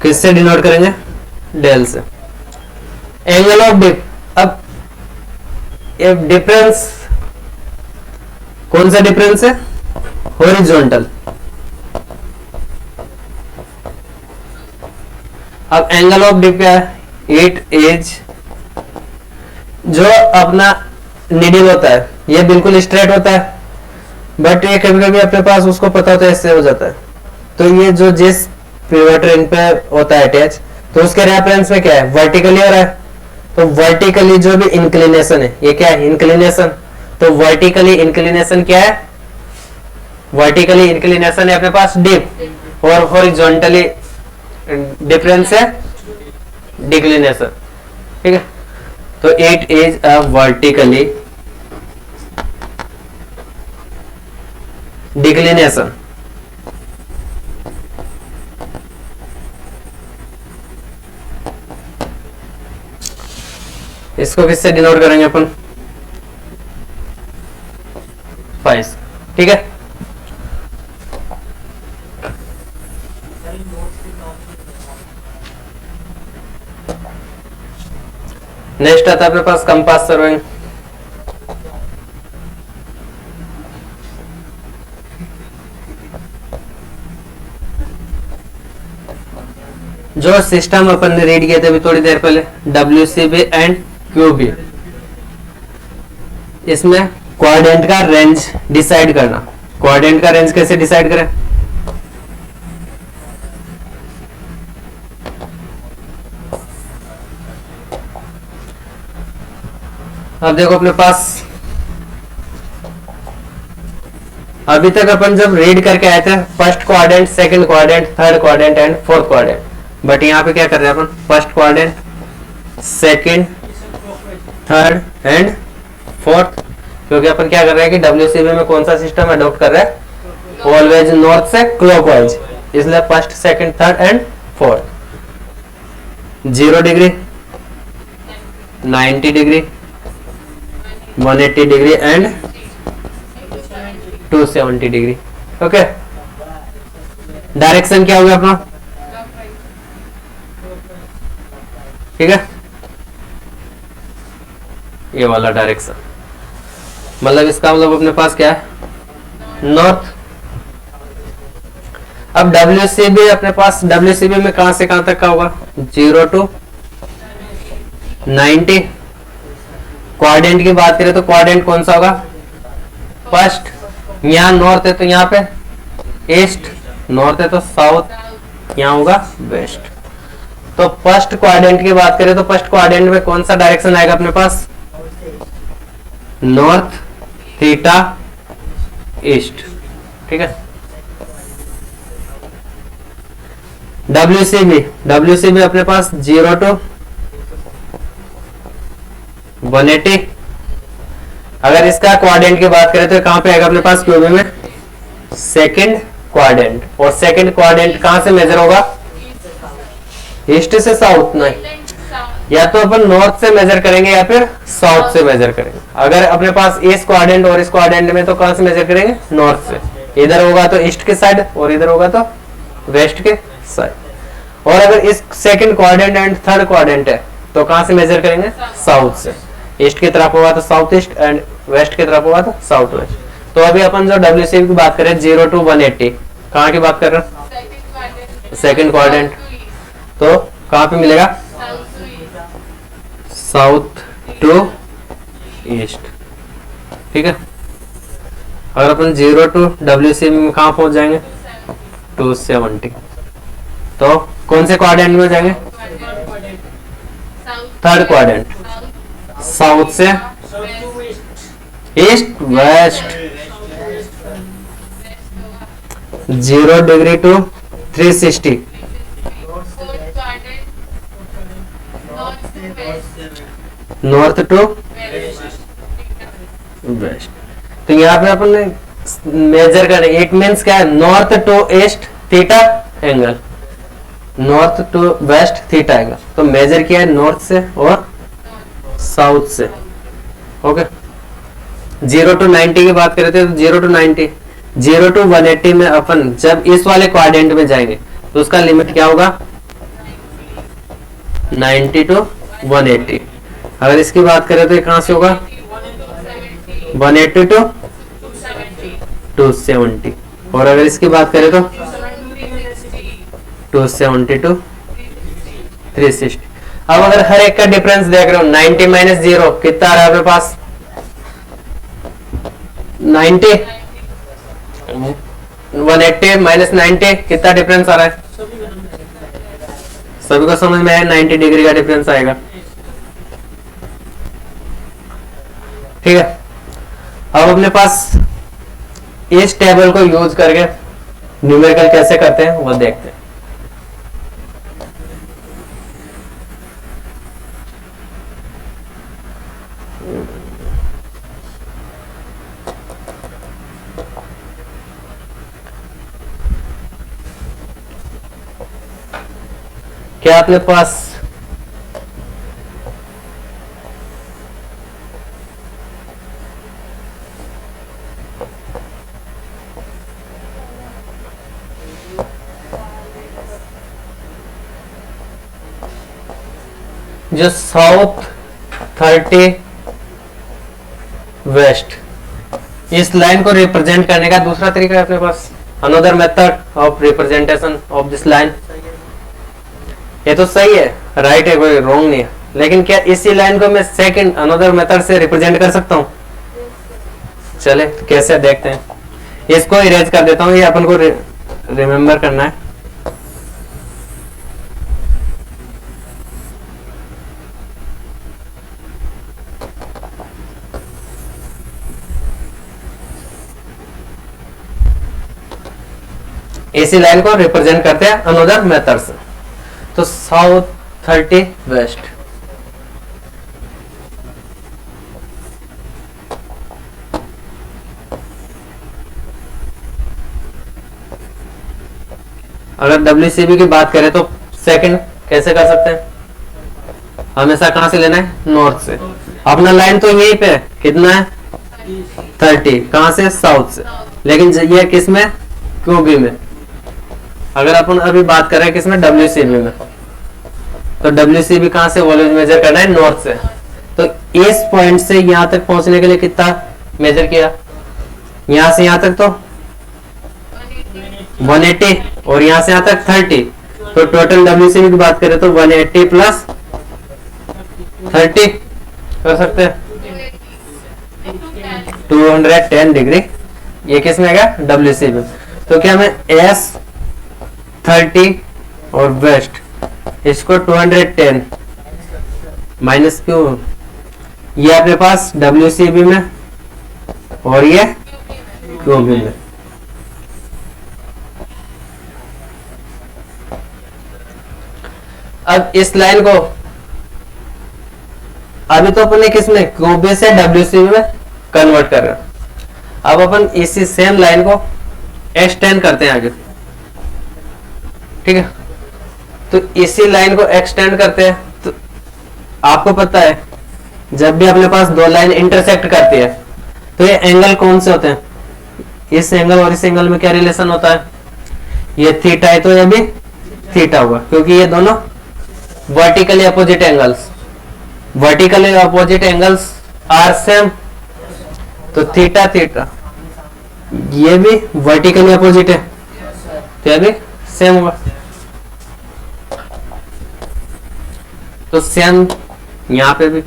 S1: किससे डिनोट करेंगे, डेल से। एंगल ऑफ डिप, अब ये डिफरेंस कौन सा डिफरेंस है, हॉरिजॉन्टल। अब एंगल ऑफ डिप क्या है, इट इज, जो अपना निडल होता है ये बिल्कुल स्ट्रेट होता है, बट ये कभी कभी अपने पास उसको पता होता है इससे हो जाता है, तो ये जो जिस पिवट रिंग पे होता है अटैच, तो उसके रेफरेंस में क्या है, वर्टिकली हो रहा है। तो वर्टिकली जो भी इंक्लिनेशन है, ये क्या है, इंक्लिनेशन। तो वर्टिकली इंक्लिनेशन क्या है, वर्टिकली इंक्लिनेशन है अपने पास डिप, और हॉरिजॉन्टली डिफरेंस है डिक्लिनेशन। ठीक है, तो it is a vertically declination. इसको किससे डिनोट करेंगे अपन, फाइस। ठीक है, नेक्स्ट आता है अपने पास कंपास सर्विंग। जो सिस्टम अपन ने रीड किया था अभी थोड़ी देर पहले, WCB एंड QB, इसमें क्वाड्रेंट का रेंज डिसाइड करना। क्वाड्रेंट का रेंज कैसे डिसाइड करें, अब देखो अपने पास अभी तक अपन जब रीड करके आए थे first quadrant, second quadrant, third quadrant and fourth quadrant, but यहाँ पे क्या कर रहे हैं अपन, first quadrant, second, third and fourth. क्योंकि अपन क्या कर रहे हैं कि WCB में कौन सा सिस्टम अडॉप्ट कर रहे हैं, ऑलवेज नॉर्थ से क्लॉकवाइज, इसलिए first, second, third and fourth. 0 degree, 90 degree, 180 degree and 270 degree. Okay, direction क्या होगा अपना, ठीक है, ये वाला डायरेक्शन, मतलब इसका मतलब अपने पास क्या है, नॉर्थ। अब WCB अपने पास, WCB में कहां से कहां तक का होगा, 0 to 90। क्वाड्रेंट की बात करें तो क्वाड्रेंट कौन सा होगा, फर्स्ट, यहाँ नॉर्थ है तो यहाँ पे ईस्ट, नॉर्थ है तो साउथ, यहाँ होगा वेस्ट। तो फर्स्ट क्वाड्रेंट की बात करें तो फर्स्ट क्वाड्रेंट में कौन सा डायरेक्शन आएगा अपने पास, नॉर्थ, थीटा, ईस्ट। ठीक है, WCB अपने पास 0 to 180। अगर इसका क्वाड्रेंट की बात करें तो कहां पे आएगा अपने पास, QB में सेकंड क्वाड्रेंट, और सेकंड क्वाड्रेंट कहां से मेजर होगा, ईस्ट से साउथ, नहीं, या तो अपन नॉर्थ से मेजर करेंगे या फिर साउथ से मेजर करेंगे। अगर अपने पास इस क्वाड्रेंट और इस क्वाड्रेंट में तो कहां से मेजर करेंगे, नॉर्थ से। इधर होगा तो ईस्ट के साइड और इधर होगा तो वेस्ट के साइड। और अगर इस second quadrant and third quadrant है तो कहां से मेजर करेंगे, साउथ से। ईस्ट की तरफ होगा तो साउथ ईस्ट एंड वेस्ट की तरफ होगा तो साउथ वेस्ट। तो अभी अपन जो WCB की बात करें 0 to 180, कहां की बात कर रहे हैं, सेकंड क्वाड्रेंट तो कहाँ पे मिलेगा? South to east. ठीक है, अगर अपन 0 टू WC में कहाँ पहुंच जाएंगे? 270। तो कौन से क्वाड्रेंट में जाएंगे? थर्ड क्वाड्रेंट, साउथ से east west, 0 degree to 360, north to west. तो यहाँ पे अपन मेजर करें, इट मीन्स क्या है? North to east theta angle, north to west theta angle. तो मेजर किया है नॉर्थ से और साउथ से। ओके, 0 टू 90 की बात करें तो 0 टू 90, 0 टू 180 में अपन जब इस वाले क्वाड्रेंट में जाएंगे तो उसका लिमिट क्या होगा? 90 टू 180। अगर इसकी बात करें तो ये कहां से होगा? 180 टू 270। और अगर इसकी बात करें तो 270 टू 360। अब अगर हर एक का डिफरेंस देख रहे हो, 90 माइनस 0 कितना आ रहा है अपने पास? 90। 180 माइनस 90 कितना डिफरेंस आ रहा है? सभी को समझ में आया? 90 डिग्री का डिफरेंस आएगा। ठीक है, अब अपने पास इस टेबल को यूज करके न्यूमेरिकल कैसे करते हैं वो देखते हैं। क्या अपने पास जो साउथ 30 वेस्ट, इस लाइन को रिप्रेजेंट करने का दूसरा तरीका है अपने पास, another method of representation of this line. ये तो सही है, राइट है, कोई रॉन्ग नहीं है, लेकिन क्या इसी लाइन को मैं सेकंड अनदर मेथड से रिप्रेजेंट कर सकता हूं? चले कैसे देखते हैं। इसको इरेज कर देता हूं, ये अपन को रिमेंबर करना है। इसी लाइन को रिप्रेजेंट करते हैं अनदर मेथड से। तो साउथ 30 वेस्ट, अगर WCB की बात करें तो सेकंड कैसे कर सकते हैं? हमेशा कहां से लेना है? नॉर्थ से। अपना लाइन तो यहीं पे कितना है? 30, कहां से? साउथ से। लेकिन ये किस में? QB में। अगर अपन अभी बात कर रहे हैं किसमें? WCB में। तो WCB कहां से वॉल्यूम मेजर करना है? नॉर्थ से। तो इस पॉइंट से यहां तक पहुंचने के लिए कितना मेजर किया? यहां से यहां तक तो 180 और यहां से यहां तक 30। तो टोटल WCB की बात करें तो 180 प्लस 30 कर सकते हैं 210 डिग्री। ये किस में आएगा? WCB। तो क्या मैं S30 और वेस्ट इसको 210 माइनस क्यू, ये अपने पास WCB में और ये QB में। अब इस लाइन को अभी तो अपने किस में? QB से WCB में कन्वर्ट कर रहे हैं। अब अपन इसी सेम लाइन को एक्सटेंड करते हैं आगे। ठीक है, तो इसी लाइन को एक्सटेंड करते हैं। तो आपको पता है जब भी अपने पास दो लाइन इंटरसेक्ट करती है तो ये एंगल कौन से होते हैं? इस एंगल और इस एंगल में क्या रिलेशन होता है? ये थीटा है तो ये भी थीटा होगा, क्योंकि ये दोनों vertically opposite angles, vertically opposite angles are same. तो थीटा थीटा ये भी वर्टिकली अपोजिट है तो ये भी सेम होगा। तो सेम यहाँ पे भी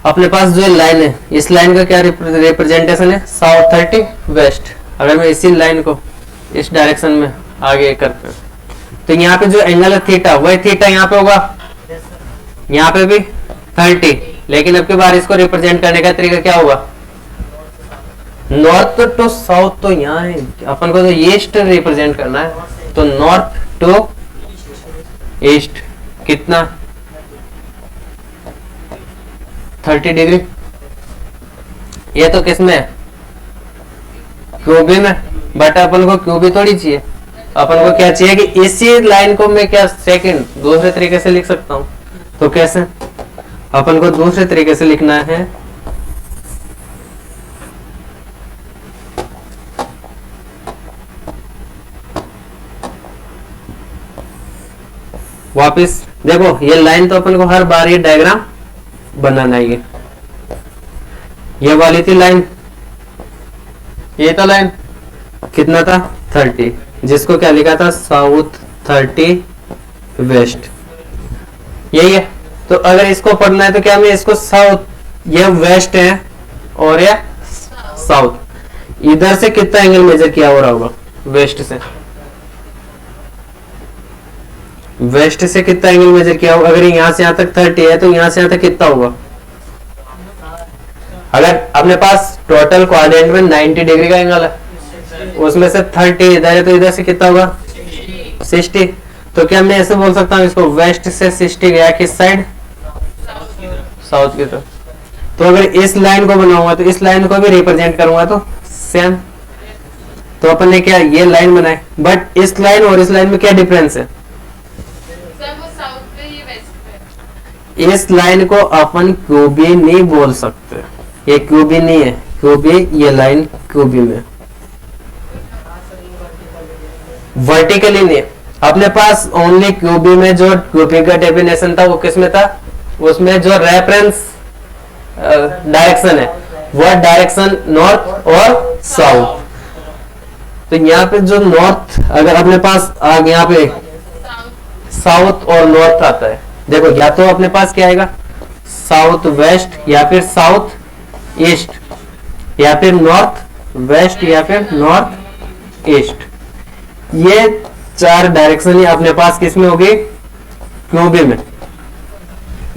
S1: अपने पास जो लाइन है, इस लाइन का क्या रिप्रेजेंटेशन है, साउथ 30 वेस्ट। अगर मैं इसी लाइन को इस डायरेक्शन में आगे करते हैं तो यहाँ पे जो एंगल है थीटा, वही थीटा यहाँ पे होगा, यहाँ पे भी 30, लेकिन अब की बार इसको रिप्रेजेंट करने का तरीका क्या होगा, नॉर्थ टू साउथ तो यहाँ है, अपन को तो ईस्ट रिप्रेजेंट करना है, तो नॉर्थ टू ईस्ट कितना 30 डिग्री। ये तो किसमें है, क्यूबी में, बट अपन को क्यूबी थोड़ी चाहिए, अपन को क्या चाहिए कि इसी लाइन को मैं क्या सेकंड दूसरे तरीके से लिख सकता हूं। तो कैसे, अपन को दूसरे तरीके से लिखना है, वापिस देखो ये लाइन तो अपन को हर बार ये डायग्राम बनाना है। ये वाली थी लाइन, ये था लाइन कितना था 30, जिसको क्या लिखा था साउथ 30 वेस्ट, यही है। तो अगर इसको पढ़ना है तो क्या मैं इसको साउथ, ये वेस्ट है और ये साउथ, इधर से कितना एंगल मेजर किया हो रहा होगा, वेस्ट से, वेस्ट से कितना एंगल मेजर किया होगा। अगर यहां से यहां तक 30 है तो यहां से यहां तक कितना होगा, अगर अपने पास टोटल क्वाड्रेंट में 90 डिग्री का एंगल है, उसमें से 30 इधर है तो इधर से कितना होगा 60। तो क्या मैं ऐसे बोल सकता हूँ इसको वेस्ट से 60 गया किस साइड, साउथ की तरफ। तो अगर इस लाइन को बनाऊंगा तो इस लाइन को भी रिप्रेजेंट करूंगा तो सेम। तो अपन ने क्या ये लाइन बनाई, बट इस लाइन और इस लाइन में क्या डिफरेंस है, इस लाइन को अपन क्यूबी नहीं बोल सकते, ये क्यूबी नहीं है, क्यूबी ये लाइन क्यूबी में वर्टिकली नहीं। अपने पास ओनली क्यूबी में जो क्यूबी का डेफिनेशन था वो किसमें था, उसमें जो रेफरेंस डायरेक्शन है वो डायरेक्शन नॉर्थ और साउथ। तो यहाँ पे जो नॉर्थ, अगर अपने पास आगे यहाँ पे साउथ और नॉर्थ आता है, देखो या तो अपने पास क्या आएगा साउथ वेस्ट या फिर साउथ ईस्ट या फिर नॉर्थ वेस्ट या फिर नॉर्थ ईस्ट। ये चार डायरेक्शन ही अपने पास किसमें होगी, क्यूबी में।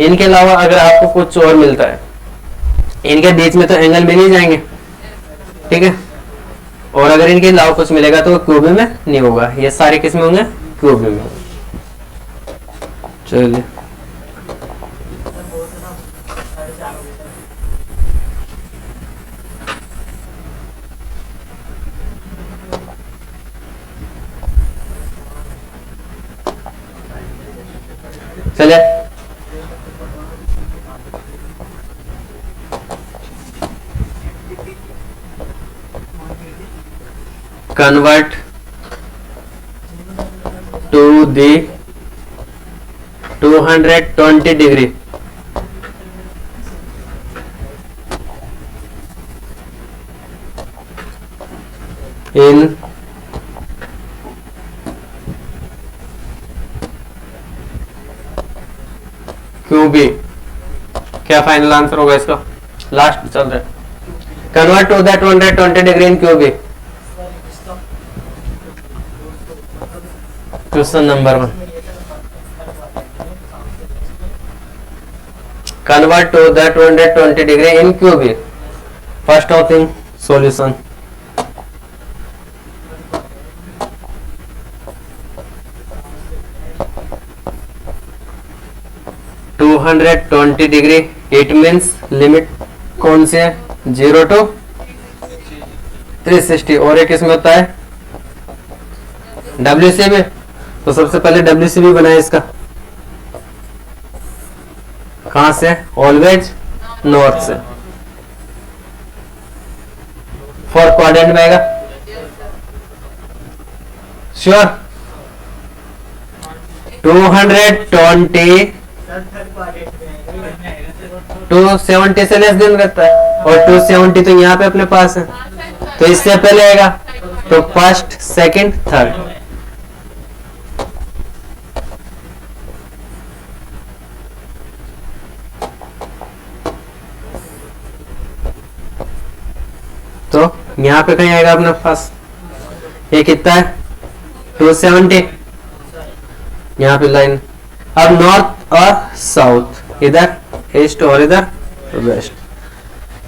S1: इनके अलावा अगर आपको कुछ और मिलता है, इनके बीच में तो एंगल मिल ही जाएंगे, ठीक है। और अगर इनके अलावा कुछ मिलेगा तो क्यूबी में नहीं होगा, ये सारे किसमें होंगे, क्यूबी में। चलिए चलिए convert to the 220 degree in QB। क्या फाइनल आंसर होगा इसका, लास्ट चल रहा है, convert to the 220 degree in QB। Question number 1, convert to the 220 degree in QB। First of thing solution, $220 it means limit कौन से है, 0 to 360। और एक इसमें होता है WCB, तो सबसे पहले WCB बनाए इसका, कहां से, ऑलवेज नॉर्थ से, फोर्थ क्वाड्रेंट में आएगा, श्योर। 220 270 से लेस देन करता है, और 270 तो यहाँ पे अपने पास है, तो इससे पहले आएगा, तो फर्स्ट सेकंड थर्ड। यहाँ पे कहीं आएगा अपने पास, ये कितना है 270, यहाँ पे लाइन। अब नॉर्थ और साउथ, इधर ईस्ट और इधर वेस्ट,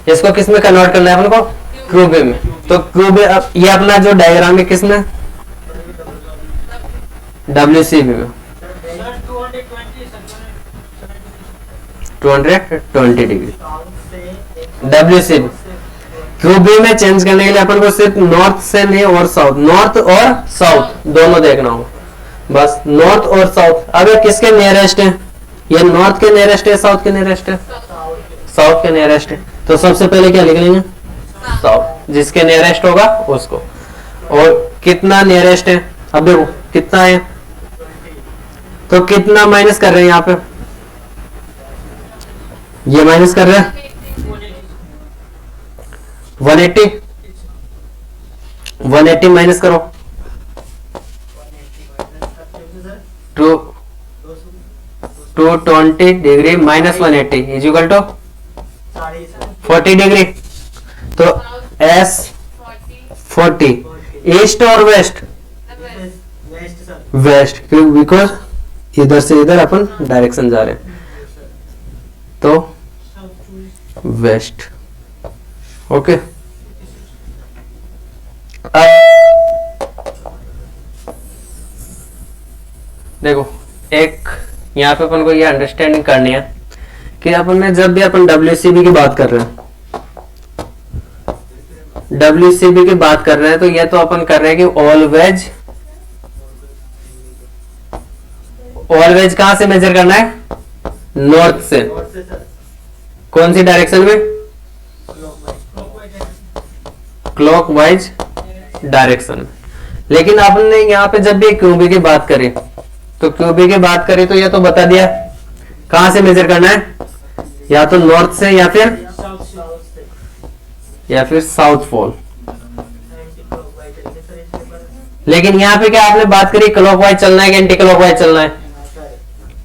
S1: इसको किस में कन्वर्ट करना है अपन को, क्यूबे में। तो क्यूबे, अब ये अपना जो डायग्राम है किस में, WCB में 220 डिग्री WCB। क्यूबी में चेंज करने के लिए अपन को सिर्फ नॉर्थ से नहीं और साउथ, नॉर्थ और साउथ दोनों देखना हो, बस नॉर्थ और साउथ। अब ये किसके नियरेस्ट है, ये नॉर्थ के नियरेस्ट है, साउथ के नियरेस्ट है, साउथ के नियरेस्ट है। तो सबसे पहले क्या लिख लेंगे, साउथ, जिसके नियरेस्ट होगा उसको। और कितना नियरेस्ट है, अब देखो कितना है, तो कितना माइनस कर रहे हैं यहाँ पे, ये माइनस कर रहे हैं 180 माइनस करो, 220 degree minus 180 is equal to 40 degree. तो S 40, ईस्ट और वेस्ट, वेस्ट, क्यों, बिकॉज इधर से इधर अपन डायरेक्शन जा रहे हैं, तो वेस्ट। ओके, देखो एक यहाँ पे अपन को ये अंडरस्टैंडिंग करनी है कि अपन ने जब भी अपन WCB की बात कर रहे हैं, WCB की बात कर रहे हैं, तो ये तो अपन कर रहे हैं कि ऑलवेज कहां से मेजर करना है, नॉर्थ से। कौन सी डायरेक्शन में, क्लॉकवाइज डायरेक्शन। लेकिन आपने यहाँ पे जब भी क्यूबी की बात करी, तो क्यूबी की बात करी तो ये तो बता दिया कहां से मेजर करना है, या तो नॉर्थ से या फिर साउथ पोल। लेकिन यहाँ पे क्या आपने बात करी, क्लॉकवाइज चलना है कि एंटी क्लॉकवाइज चलना है,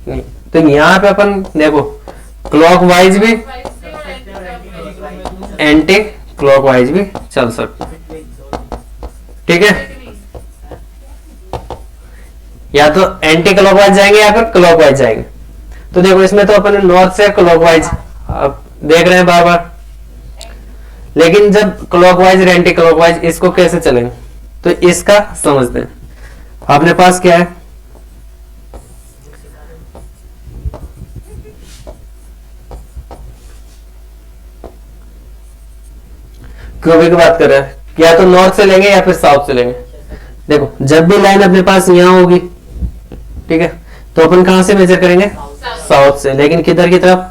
S1: नहीं। तो यहाँ पे अपन देखो क्लॉकवाइज भी एंटी क्लॉकवाइज भी चल सकता है, ठीक है। या तो एंटी क्लॉकवाइज जाएंगे या फिर क्लॉकवाइज जाएंगे। तो देखो इसमें तो अपन नॉर्थ से क्लॉकवाइज अब देख रहे हैं बार बार, लेकिन जब क्लॉकवाइज और एंटी क्लॉकवाइज इसको कैसे चलेंगे, तो इसका समझते हैं। अपने पास क्या है, क्यूबी की बात कर रहे हैं, या तो नॉर्थ से लेंगे या फिर साउथ से लेंगे। देखो जब भी लाइन अपने पास यहां होगी, ठीक है, तो अपन कहां से मेजर करेंगे, साउथ से, लेकिन किधर की तरफ,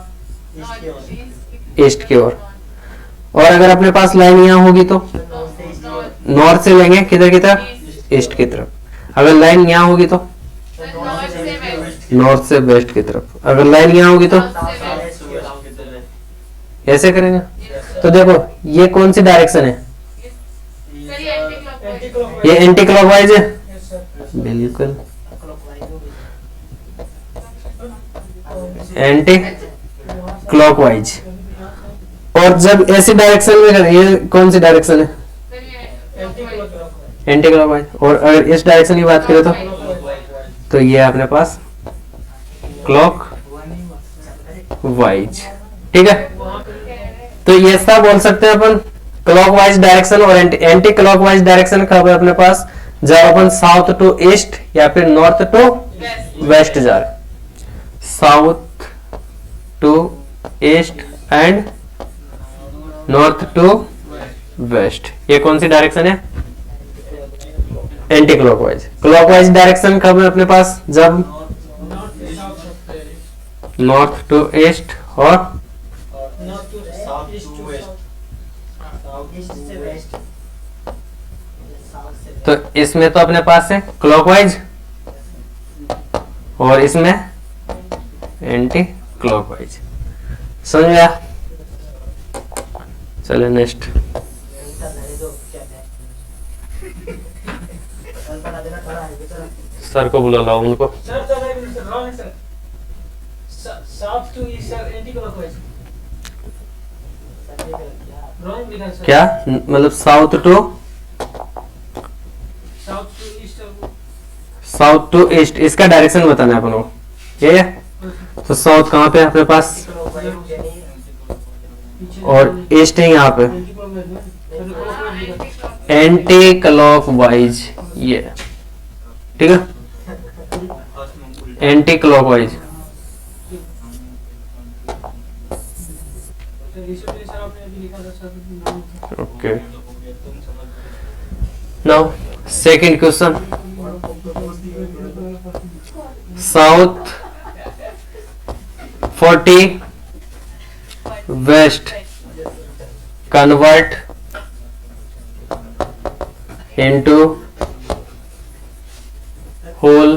S1: ईस्ट की ओर। और अगर अपने पास लाइन यहां होगी तो नॉर्थ से लेंगे, किधर की तरफ, ईस्ट की तरफ। अगर लाइन यहां होगी तो नॉर्थ से वेस्ट की तरफ। अगर लाइन यहां होगी तो ऐसे करेंगे। तो देखो ये कौन सी डायरेक्शन है, ये एंटी क्लॉकवाइज है, बिल्कुल एंटी क्लॉकवाइज। और जब ऐसी डायरेक्शन में करें, ये कौन सी डायरेक्शन है, एंटी क्लॉकवाइज। और अगर इस डायरेक्शन की बात करें तो ये अपने पास क्लॉक वाइज, ठीक है। तो ये सब बोल सकते हैं अपन क्लॉकवाइज डायरेक्शन और एंटी क्लॉकवाइज डायरेक्शन कब है अपने पास, जब अपन साउथ टू ईस्ट या फिर नॉर्थ टू वेस्ट जा रहे, south to east and north to west. ये कौन सी डायरेक्शन है, एंटी क्लॉकवाइज। क्लॉकवाइज डायरेक्शन कब है अपने पास, जब नॉर्थ टू ईस्ट और तो इसमें तो अपने पास है क्लॉकवाइज और इसमें एंटी क्लॉकवाइज। समझ गया, चलो नेक्स्ट। सर को बुला लाओ उनको।
S2: South to east anticlockwise,
S1: क्या मतलब साउथ टू ईस्ट, इसका डायरेक्शन बताना है अपन को, ये है। तो साउथ कहाँ पे है अपने पास, और ईस्ट है यहाँ पे एंटी क्लॉक वाइज, ये ठीक है, anticlockwise. Okay, now second question, south 40 west convert into whole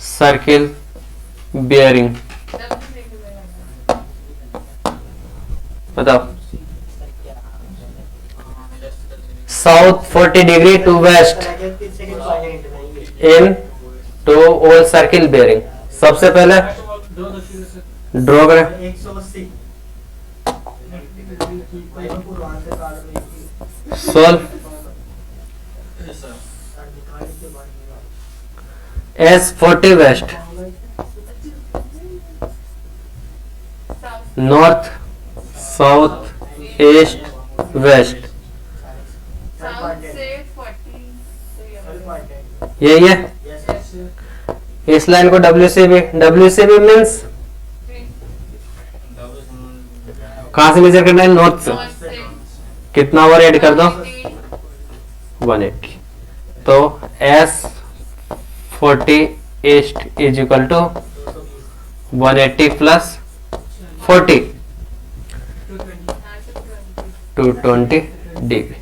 S1: circle bearing, बताओ। South 40 degree to west into whole circle bearing. सबसे पहले ड्रॉ करें, solve. S40 west, north south east west, यही है। इस line को WCB means कहां से मेजर करना है, नॉर्थ से। कितना और ऐड कर दो, 180। तो S40 east is equal to 180 plus 40, 220 degree.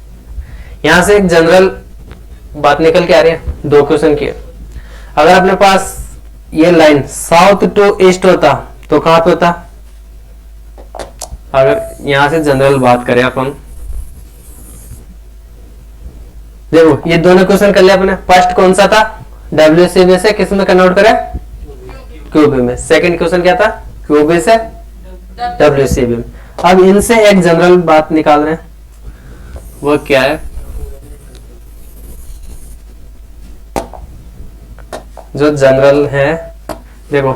S1: यहां से एक जनरल बात निकल के आ रही है, दो क्वेश्चन की। अगर अपने पास ये लाइन साउथ टू ईस्ट होता तो कहां पे होता, अगर यहां से जनरल बात करें अपन, देखो ये दोनों क्वेश्चन कर लिया अपने। फर्स्ट कौन सा था, WCB से किस में कन्वर्ट करें, QB में। सेकंड क्वेश्चन क्या था, QB से WCB में। अब इनसे एक जनरल बात निकाल रहे हैं, वो क्या है, जो जनरल है, देखो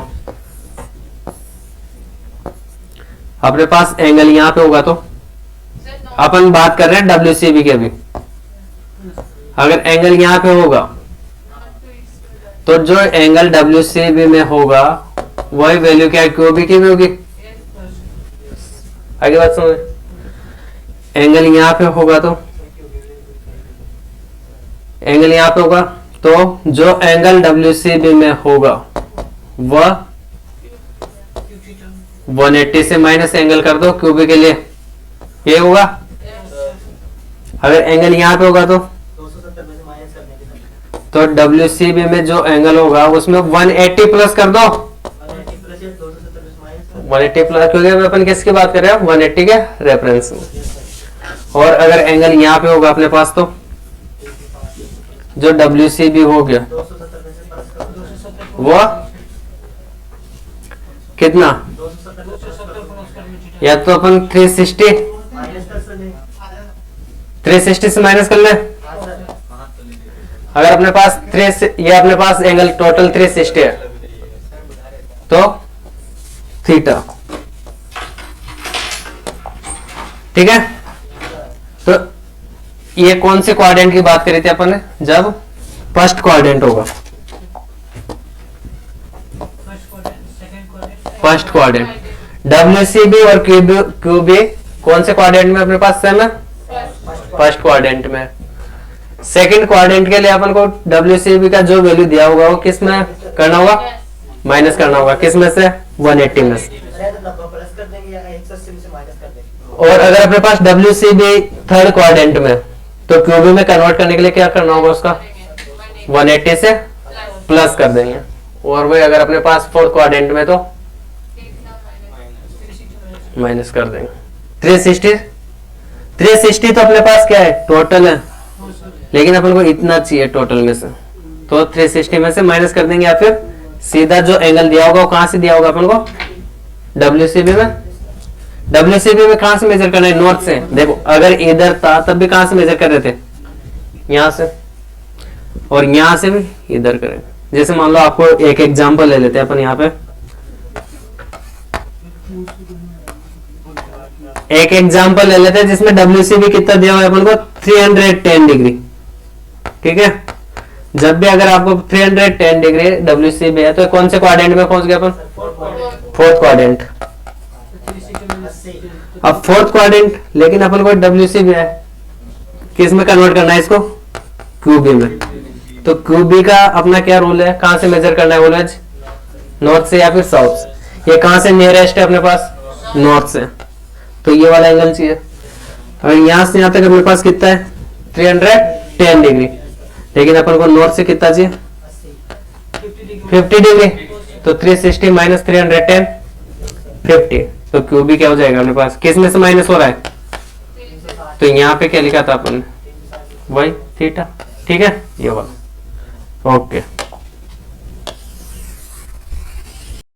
S1: अपने पास एंगल यहां पे होगा, तो अपन बात कर रहे हैं WCB के भी। अगर एंगल यहां पे होगा तो जो एंगल WCB में होगा वही वैल्यू क्या है, QB की भी होगी। आगे बात समझ, एंगल यहां पे होगा तो एंगल यहां पे होगा, तो जो एंगल WCB में होगा वह 180 से माइनस एंगल कर दो QB के लिए, ये होगा। अगर एंगल यहां पे होगा तो WCB में जो एंगल होगा उसमें 180 प्लस कर दो, 180 प्लस, क्योंकि अपन किसकी बात कर रहे हैं, 180 के रेफरेंस में। और अगर एंगल यहां पे होगा अपने पास, तो जो WCB हो गया वो कितना, या तो अपन 360 से माइनस कर ले। अगर अपने पास ये अपने पास एंगल टोटल 360 है, तो थीटा, ठीक है। तो ये कौन से क्वाड्रेंट की बात करी थी अपन ने, जब फर्स्ट क्वाड्रेंट होगा, फर्स्ट क्वाड्रेंट। WCB और QB कौन से क्वाड्रेंट में अपने पास सेम है, फर्स्ट क्वाड्रेंट में। सेकंड क्वाड्रेंट के लिए अपन को WCB का जो वैल्यू दिया होगा वो किस में करना होगा, माइनस करना होगा, किस में से, 180 में से। और अगर अपने पास WCB थर्ड क्वाड्रेंट में, तो QB में कन्वर्ट करने के लिए क्या करना होगा, उसका 180 से प्लस कर देंगे। और वही अगर अपने पास फोर्थ क्वाड्रेंट में तो माइनस कर देंगे। 360 तो अपने पास क्या है, टोटल है, लेकिन अपन को इतना चाहिए टोटल में से, तो 360 में से माइनस कर देंगे, या फिर सीधा जो एंगल दिया होगा वो कहां से दिया होगा अपन को, WCB में। WCB में कहां से मेजर करना है? नॉर्थ से। देखो अगर इधर था तब भी कहां से मेजर कर रहे थे? यहां से, और यहां से भी इधर करें। जैसे मान लो आपको एक एग्जांपल ले लेते हैं अपन यहाँ पे, एक एग्जांपल ले लेते हैं जिसमें WCB कितना दिया हुआ है अपन को? 310 डिग्री। ठीक है, जब भी अगर आपको 310 डिग्री WCB है तो कौन से क्वाड्रेंट में पहुंच गए अपन? Fourth quadrant. अब फोर्थ क्वाड्रेंट, लेकिन अपन को WCB है, किस में कन्वर्ट करना है इसको? QB में। तो QB का अपना क्या रूल है? कहां से मेजर करना है वोल्टेज? नॉर्थ से या फिर साउथ से? ये कहां से नियरेस्ट है अपने पास? नॉर्थ से। तो ये वाला एंगल चाहिए। और यहां से यहां तक अपने पास कितना है? 310 डिग्री। लेकिन अपन को नॉर्थ से कितना चाहिए? 50 डिग्री। तो 360 माइनस 310 50। तो QB क्या हो जाएगा अपने पास? किस में से माइनस हो रहा है? तो यहाँ पे क्या लिखा था अपन? वही थीटा। ठीक है, ये वाला। ओके।